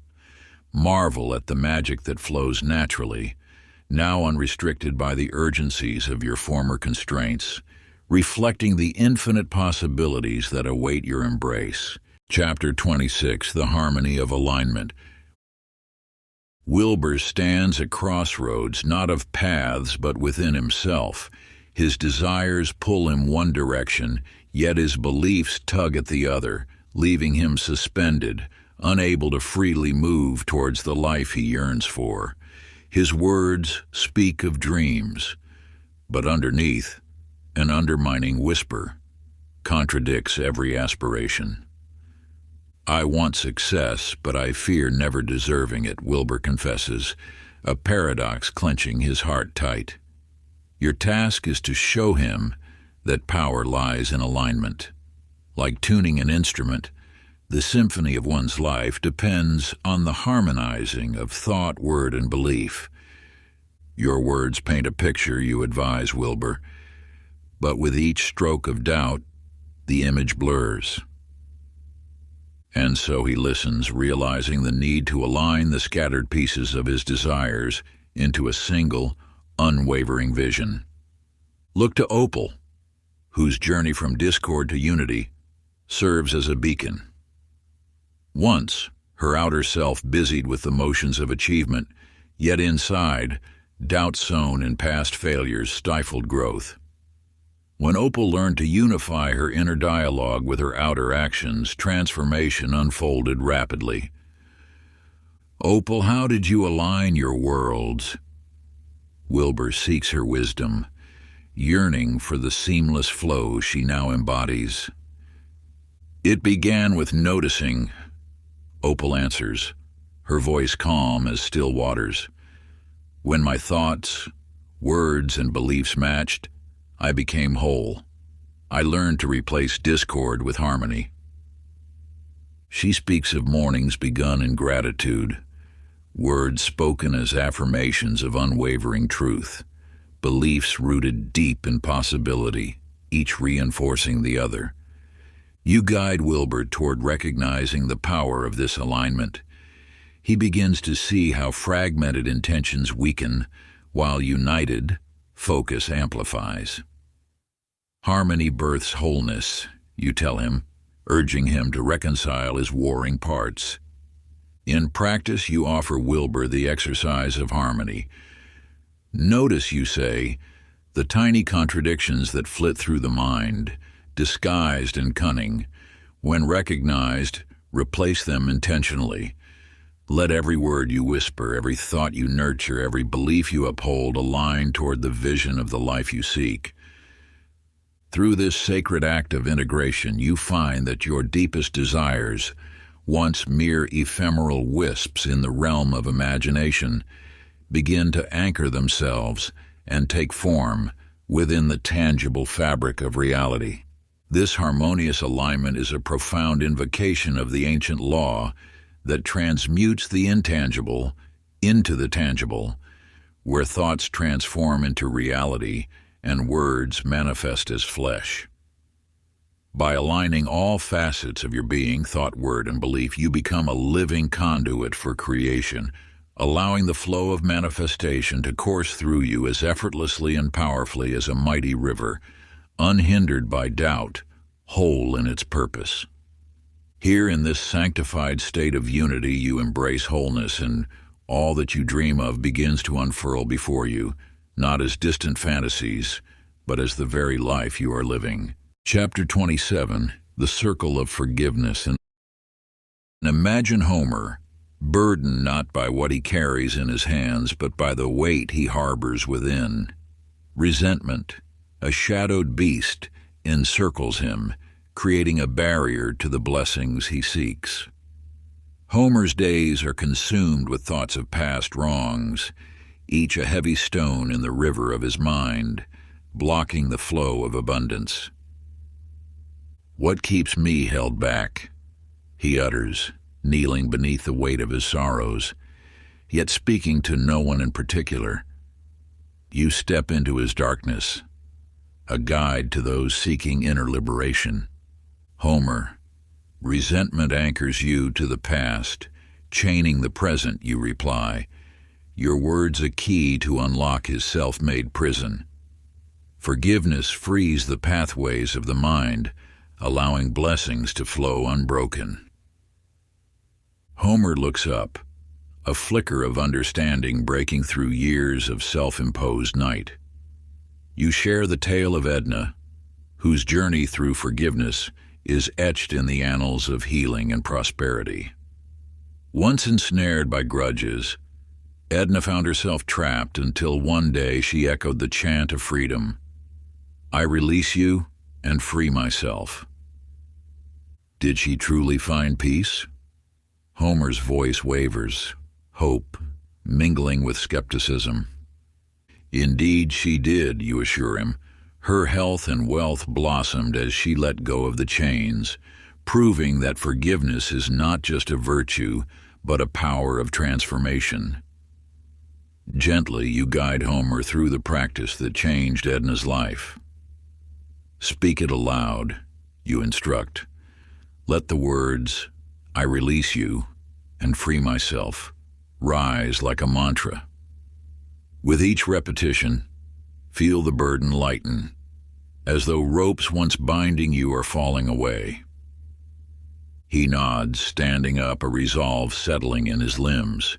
Marvel at the magic that flows naturally, now unrestricted by the urgencies of your former constraints, reflecting the infinite possibilities that await your embrace. Chapter 26, The Harmony of Alignment. Wilbur stands at crossroads, not of paths, but within himself. His desires pull him one direction, yet his beliefs tug at the other, leaving him suspended, unable to freely move towards the life he yearns for. His words speak of dreams, but underneath, an undermining whisper contradicts every aspiration. "I want success, but I fear never deserving it," Wilbur confesses, a paradox clenching his heart tight. Your task is to show him that power lies in alignment. Like tuning an instrument, the symphony of one's life depends on the harmonizing of thought, word, and belief. Your words paint a picture, you advise Wilbur, but with each stroke of doubt, the image blurs. And so he listens, realizing the need to align the scattered pieces of his desires into a single, unwavering vision. Look to Opal, whose journey from discord to unity serves as a beacon. Once, her outer self busied with the motions of achievement, yet inside, doubt sown in past failures stifled growth. When Opal learned to unify her inner dialogue with her outer actions, transformation unfolded rapidly. "Opal, how did you align your worlds?" Wilbur seeks her wisdom, yearning for the seamless flow she now embodies. "It began with noticing," Opal answers, her voice calm as still waters. "When my thoughts, words, and beliefs matched, I became whole. I learned to replace discord with harmony." She speaks of mornings begun in gratitude, words spoken as affirmations of unwavering truth, beliefs rooted deep in possibility, each reinforcing the other. You guide Wilbur toward recognizing the power of this alignment. He begins to see how fragmented intentions weaken, while united, focus amplifies. "Harmony births wholeness," you tell him, urging him to reconcile his warring parts. In practice, you offer Wilbur the exercise of harmony. "Notice," you say, "the tiny contradictions that flit through the mind, disguised and cunning. When recognized, replace them intentionally. Let every word you whisper, every thought you nurture, every belief you uphold align toward the vision of the life you seek." Through this sacred act of integration, you find that your deepest desires, once mere ephemeral wisps in the realm of imagination, begin to anchor themselves and take form within the tangible fabric of reality. This harmonious alignment is a profound invocation of the ancient law that transmutes the intangible into the tangible, where thoughts transform into reality and words manifest as flesh. By aligning all facets of your being, thought, word, and belief, you become a living conduit for creation, allowing the flow of manifestation to course through you as effortlessly and powerfully as a mighty river, unhindered by doubt, whole in its purpose. Here in this sanctified state of unity, you embrace wholeness, and all that you dream of begins to unfurl before you, not as distant fantasies, but as the very life you are living. Chapter 27, The Circle of Forgiveness. And imagine Homer, burdened not by what he carries in his hands, but by the weight he harbors within. Resentment, a shadowed beast, encircles him, creating a barrier to the blessings he seeks. Homer's days are consumed with thoughts of past wrongs, each a heavy stone in the river of his mind, blocking the flow of abundance. "What keeps me held back?" he utters, kneeling beneath the weight of his sorrows, yet speaking to no one in particular. You step into his darkness, a guide to those seeking inner liberation. Homer, resentment anchors you to the past, chaining the present, you reply, your words a key to unlock his self-made prison. Forgiveness frees the pathways of the mind, allowing blessings to flow unbroken. Homer looks up, a flicker of understanding breaking through years of self-imposed night. You share the tale of Edna, whose journey through forgiveness is etched in the annals of healing and prosperity. Once ensnared by grudges, Edna found herself trapped until one day she echoed the chant of freedom, "I release you and free myself." Did she truly find peace? Homer's voice wavers, hope mingling with skepticism. Indeed she did, you assure him. Her health and wealth blossomed as she let go of the chains, proving that forgiveness is not just a virtue, but a power of transformation. Gently, you guide Homer through the practice that changed Edna's life. Speak it aloud, you instruct. Let the words, "I release you and free myself," rise like a mantra. With each repetition, feel the burden lighten, as though ropes once binding you are falling away. He nods, standing up, a resolve settling in his limbs.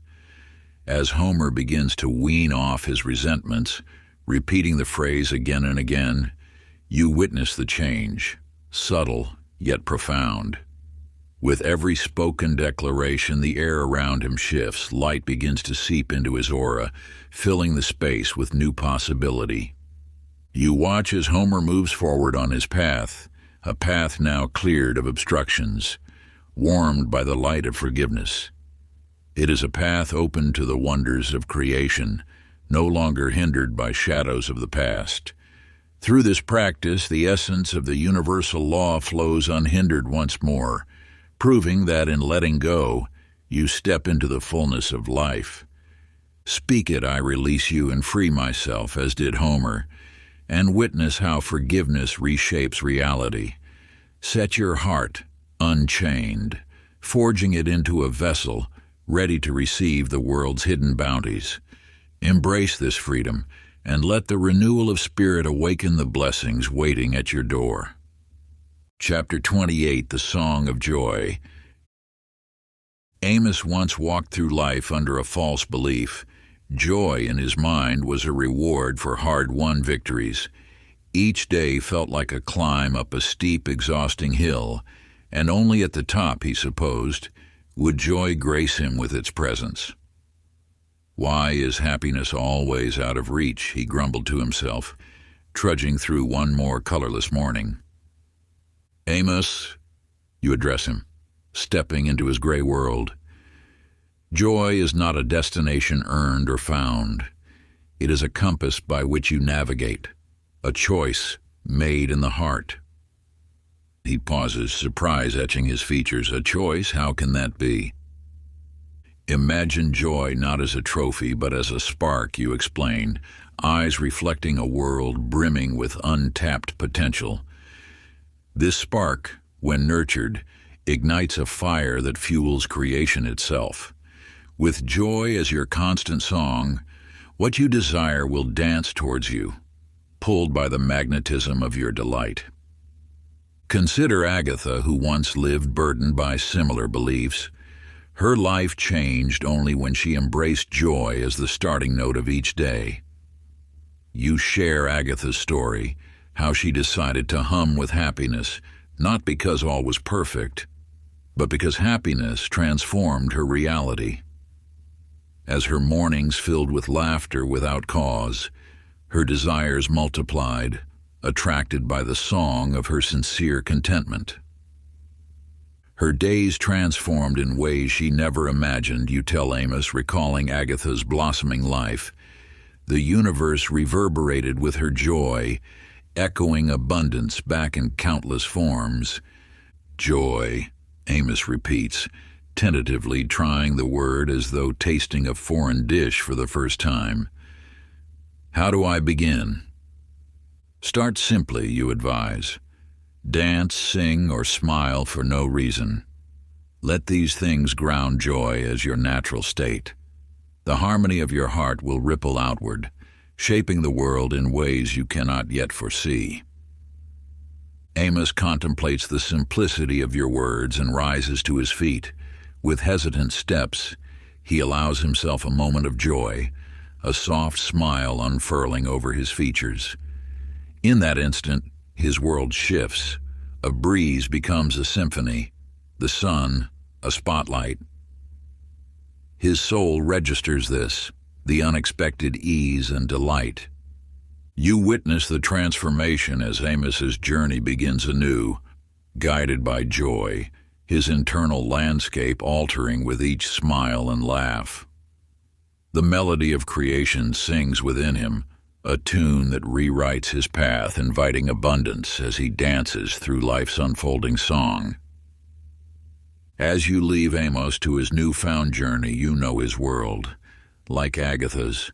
As Homer begins to wean off his resentments, repeating the phrase again and again, you witness the change, subtle yet profound. With every spoken declaration, the air around him shifts, light begins to seep into his aura, filling the space with new possibility. You watch as Homer moves forward on his path, a path now cleared of obstructions, warmed by the light of forgiveness. It is a path open to the wonders of creation, no longer hindered by shadows of the past. Through this practice, the essence of the universal law flows unhindered once more, proving that in letting go, you step into the fullness of life. Speak it, I release you and free myself, as did Homer, and witness how forgiveness reshapes reality. Set your heart unchained, forging it into a vessel ready to receive the world's hidden bounties. Embrace this freedom, and let the renewal of spirit awaken the blessings waiting at your door. Chapter 28, The Song of Joy. Amos once walked through life under a false belief. Joy in his mind was a reward for hard-won victories. Each day felt like a climb up a steep, exhausting hill, and only at the top, he supposed, would joy grace him with its presence. Why is happiness always out of reach, he grumbled to himself, trudging through one more colorless morning. Amos, you address him, stepping into his gray world. Joy is not a destination earned or found. It is a compass by which you navigate, a choice made in the heart. He pauses, surprise etching his features. A choice? How can that be? Imagine joy not as a trophy, but as a spark, you explain, eyes reflecting a world brimming with untapped potential. This spark, when nurtured, ignites a fire that fuels creation itself. With joy as your constant song, what you desire will dance towards you, pulled by the magnetism of your delight. Consider Agatha, who once lived burdened by similar beliefs. Her life changed only when she embraced joy as the starting note of each day. You share Agatha's story, how she decided to hum with happiness, not because all was perfect, but because happiness transformed her reality. As her mornings filled with laughter without cause, her desires multiplied, attracted by the song of her sincere contentment. Her days transformed in ways she never imagined, you tell Amos, recalling Agatha's blossoming life. The universe reverberated with her joy, echoing abundance back in countless forms. Joy, Amos repeats, tentatively trying the word as though tasting a foreign dish for the first time. How do I begin? Start simply, you advise. Dance, sing, or smile for no reason. Let these things ground joy as your natural state. The harmony of your heart will ripple outward, shaping the world in ways you cannot yet foresee. Amos contemplates the simplicity of your words and rises to his feet. With hesitant steps, he allows himself a moment of joy, a soft smile unfurling over his features. In that instant, his world shifts. A breeze becomes a symphony, the sun a spotlight. His soul registers this, the unexpected ease and delight. You witness the transformation as Amos's journey begins anew, guided by joy, his internal landscape altering with each smile and laugh. The melody of creation sings within him, a tune that rewrites his path, inviting abundance as he dances through life's unfolding song. As you leave Amos to his newfound journey, you know his world, like Agatha's,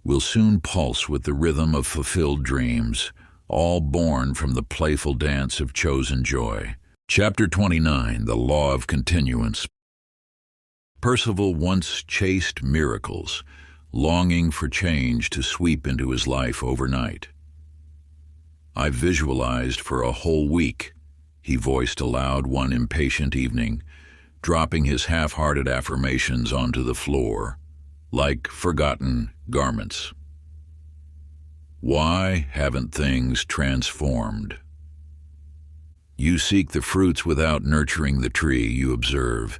will soon pulse with the rhythm of fulfilled dreams, all born from the playful dance of chosen joy. Chapter 29, The Law of Continuance. Percival once chased miracles, longing for change to sweep into his life overnight. I visualized for a whole week, he voiced aloud one impatient evening, dropping his half-hearted affirmations onto the floor, like forgotten garments. Why haven't things transformed? You seek the fruits without nurturing the tree, you observe,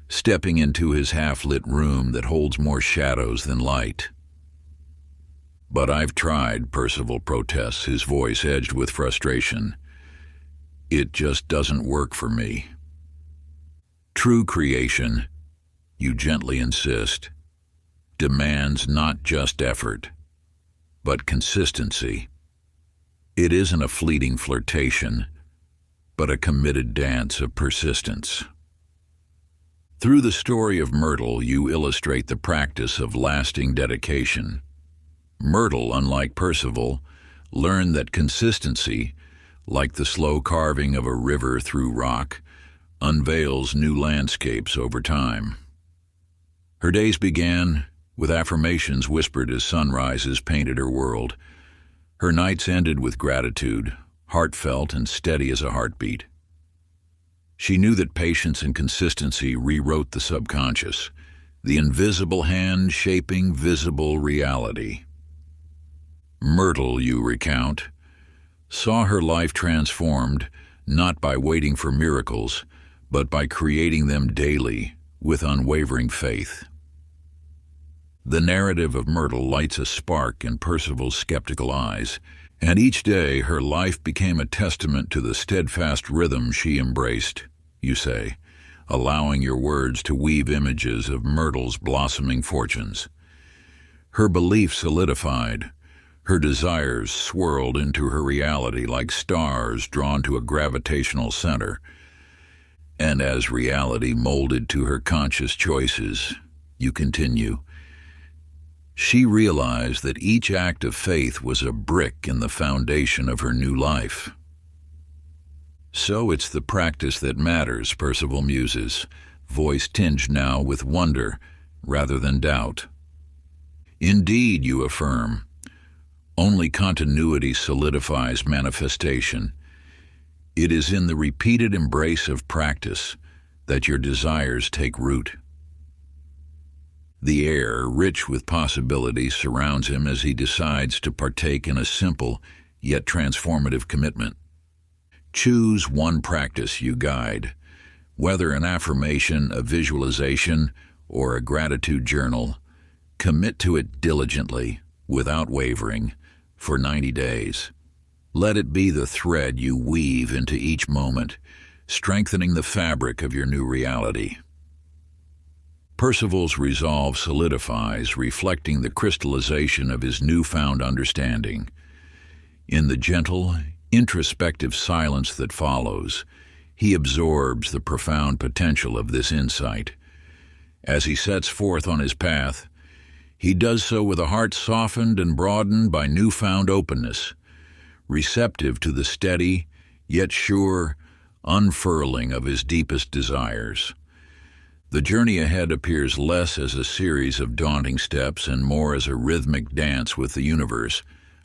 stepping into his half-lit room that holds more shadows than light. But I've tried, Percival protests, his voice edged with frustration. It just doesn't work for me. True creation, you gently insist, demands not just effort, but consistency. It isn't a fleeting flirtation, but a committed dance of persistence. Through the story of Myrtle, you illustrate the practice of lasting dedication. Myrtle, unlike Percival, learned that consistency, like the slow carving of a river through rock, unveils new landscapes over time. Her days began with affirmations whispered as sunrises painted her world. Her nights ended with gratitude, heartfelt and steady as a heartbeat. She knew that patience and consistency rewrote the subconscious, the invisible hand shaping visible reality. Myrtle, you recount, saw her life transformed not by waiting for miracles, but by creating them daily with unwavering faith. The narrative of Myrtle lights a spark in Percival's skeptical eyes, and each day her life became a testament to the steadfast rhythm she embraced, you say, allowing your words to weave images of Myrtle's blossoming fortunes. Her belief solidified, her desires swirled into her reality like stars drawn to a gravitational center. And as reality molded to her conscious choices, you continue, she realized that each act of faith was a brick in the foundation of her new life. So it's the practice that matters, Percival muses, voice tinged now with wonder rather than doubt. Indeed, you affirm, only continuity solidifies manifestation. It is in the repeated embrace of practice that your desires take root. The air, rich with possibilities, surrounds him as he decides to partake in a simple yet transformative commitment. Choose one practice you guide, whether an affirmation, a visualization, or a gratitude journal. Commit to it diligently, without wavering, for 90 days. Let it be the thread you weave into each moment, strengthening the fabric of your new reality. Percival's resolve solidifies, reflecting the crystallization of his newfound understanding. In the gentle, introspective silence that follows, he absorbs the profound potential of this insight. As he sets forth on his path, he does so with a heart softened and broadened by newfound openness, receptive to the steady, yet sure, unfurling of his deepest desires. The journey ahead appears less as a series of daunting steps and more as a rhythmic dance with the universe,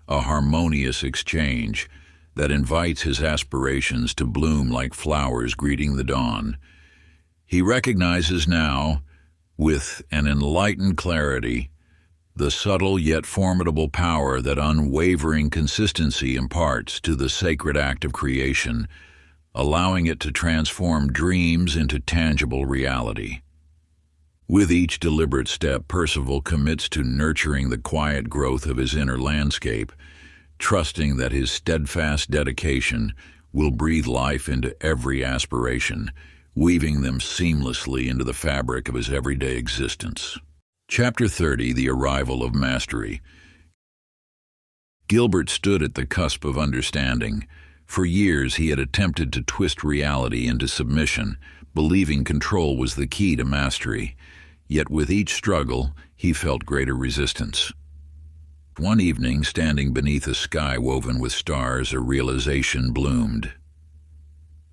a harmonious exchange that invites his aspirations to bloom like flowers greeting the dawn. He recognizes now, with an enlightened clarity, the subtle yet formidable power that unwavering consistency imparts to the sacred act of creation, allowing it to transform dreams into tangible reality. With each deliberate step, Percival commits to nurturing the quiet growth of his inner landscape, trusting that his steadfast dedication will breathe life into every aspiration, weaving them seamlessly into the fabric of his everyday existence. Chapter 30, The Arrival of Mastery. Gilbert stood at the cusp of understanding. For years he had attempted to twist reality into submission, believing control was the key to mastery. Yet with each struggle, he felt greater resistance. One evening, standing beneath a sky woven with stars, a realization bloomed.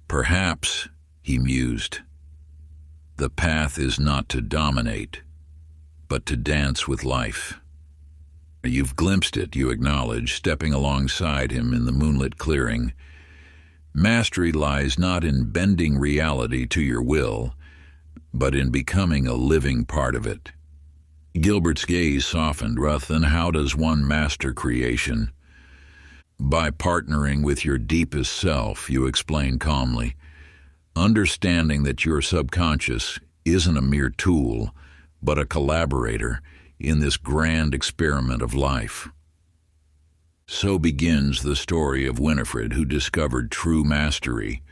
Perhaps, he mused, the path is not to dominate, but to dance with life. You've glimpsed it, you acknowledge, stepping alongside him in the moonlit clearing. Mastery lies not in bending reality to your will, but in becoming a living part of it. Gilbert's gaze softened. Then how does one master creation? By partnering with your deepest self, you explain calmly, understanding that your subconscious isn't a mere tool, but a collaborator in this grand experiment of life. So begins the story of Winifred, who discovered true mastery.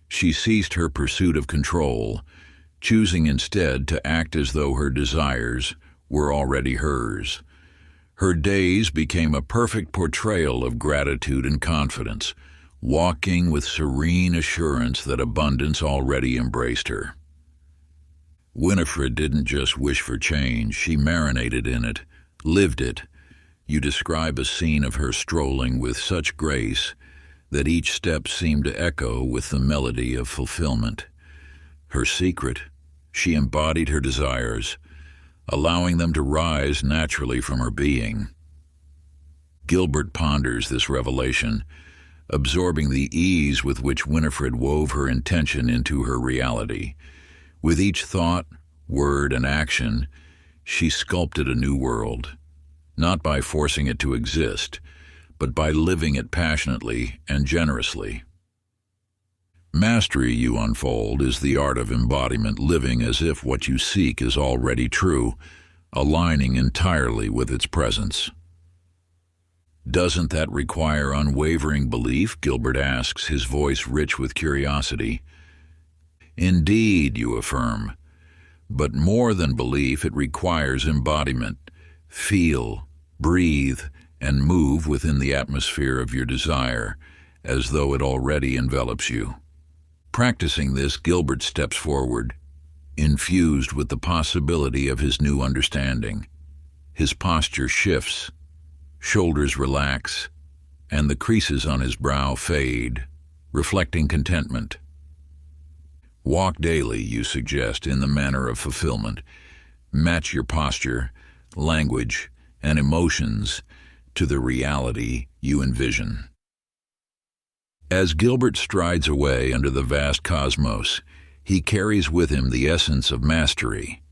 She ceased her pursuit of control, choosing instead to act as though her desires were already hers. Her days became a perfect portrayal of gratitude and confidence, walking with serene assurance that abundance already embraced her. Winifred didn't just wish for change, she marinated in it, lived it. You describe a scene of her strolling with such grace that each step seemed to echo with the melody of fulfillment. Her secret, she embodied her desires, allowing them to rise naturally from her being. Gilbert ponders this revelation, absorbing the ease with which Winifred wove her intention into her reality. With each thought, word, and action, she sculpted a new world, not by forcing it to exist, but by living it passionately and generously. Mastery, you unfold, is the art of embodiment, living as if what you seek is already true, aligning entirely with its presence. Doesn't that require unwavering belief? Gilbert asks, his voice rich with curiosity. Indeed, you affirm, but more than belief, it requires embodiment. Feel, breathe, and move within the atmosphere of your desire, as though it already envelops you. Practicing this, Gilbert steps forward, infused with the possibility of his new understanding. His posture shifts, shoulders relax, and the creases on his brow fade, reflecting contentment. Walk daily, you suggest, in the manner of fulfillment. Match your posture, language, and emotions to the reality you envision. As Gilbert strides away under the vast cosmos, he carries with him the essence of mastery.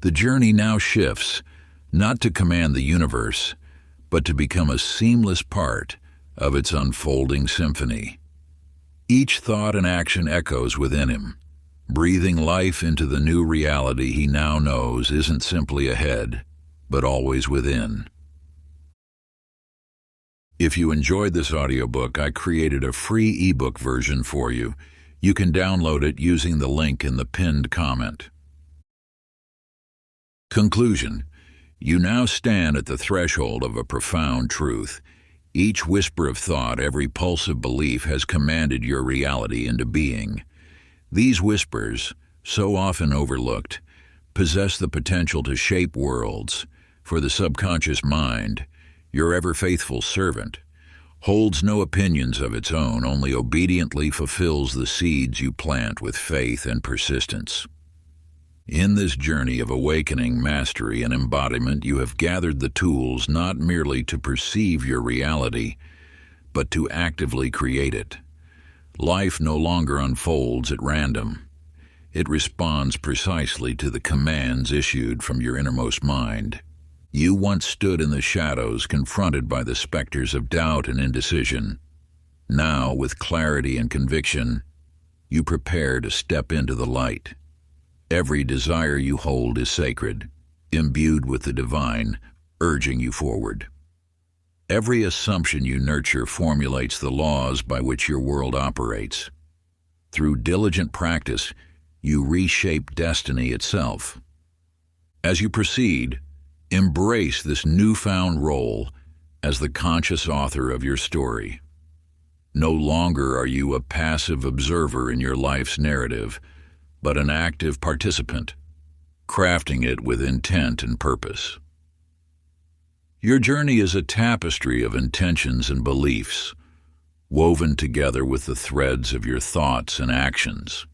The journey now shifts, not to command the universe, but to become a seamless part of its unfolding symphony. Each thought and action echoes within him, breathing life into the new reality he now knows isn't simply ahead, but always within. If you enjoyed this audiobook, I created a free ebook version for you. You can download it using the link in the pinned comment. Conclusion. You now stand at the threshold of a profound truth. Each whisper of thought, every pulse of belief has commanded your reality into being. These whispers, so often overlooked, possess the potential to shape worlds, for the subconscious mind, your ever-faithful servant, holds no opinions of its own, only obediently fulfills the seeds you plant with faith and persistence. In this journey of awakening, mastery, and embodiment, you have gathered the tools not merely to perceive your reality, but to actively create it. Life no longer unfolds at random. It responds precisely to the commands issued from your innermost mind. You once stood in the shadows, confronted by the specters of doubt and indecision. Now, with clarity and conviction, you prepare to step into the light. Every desire you hold is sacred, imbued with the divine, urging you forward. Every assumption you nurture formulates the laws by which your world operates. Through diligent practice, you reshape destiny itself. As you proceed, embrace this newfound role as the conscious author of your story. No longer are you a passive observer in your life's narrative, but an active participant, crafting it with intent and purpose. Your journey is a tapestry of intentions and beliefs, woven together with the threads of your thoughts and actions.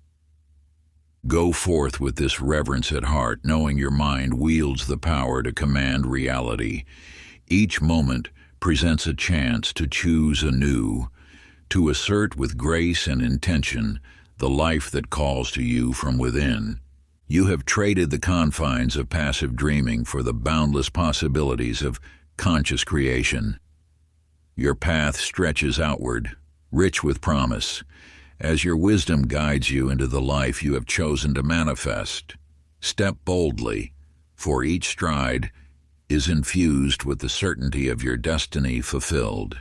Go forth with this reverence at heart, knowing your mind wields the power to command reality. Each moment presents a chance to choose anew, to assert with grace and intention the life that calls to you from within. You have traded the confines of passive dreaming for the boundless possibilities of conscious creation. Your path stretches outward, rich with promise, as your wisdom guides you into the life you have chosen to manifest. Step boldly, for each stride is infused with the certainty of your destiny fulfilled.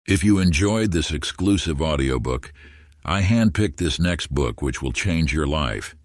If you enjoyed this exclusive audiobook, I handpicked this next book which will change your life.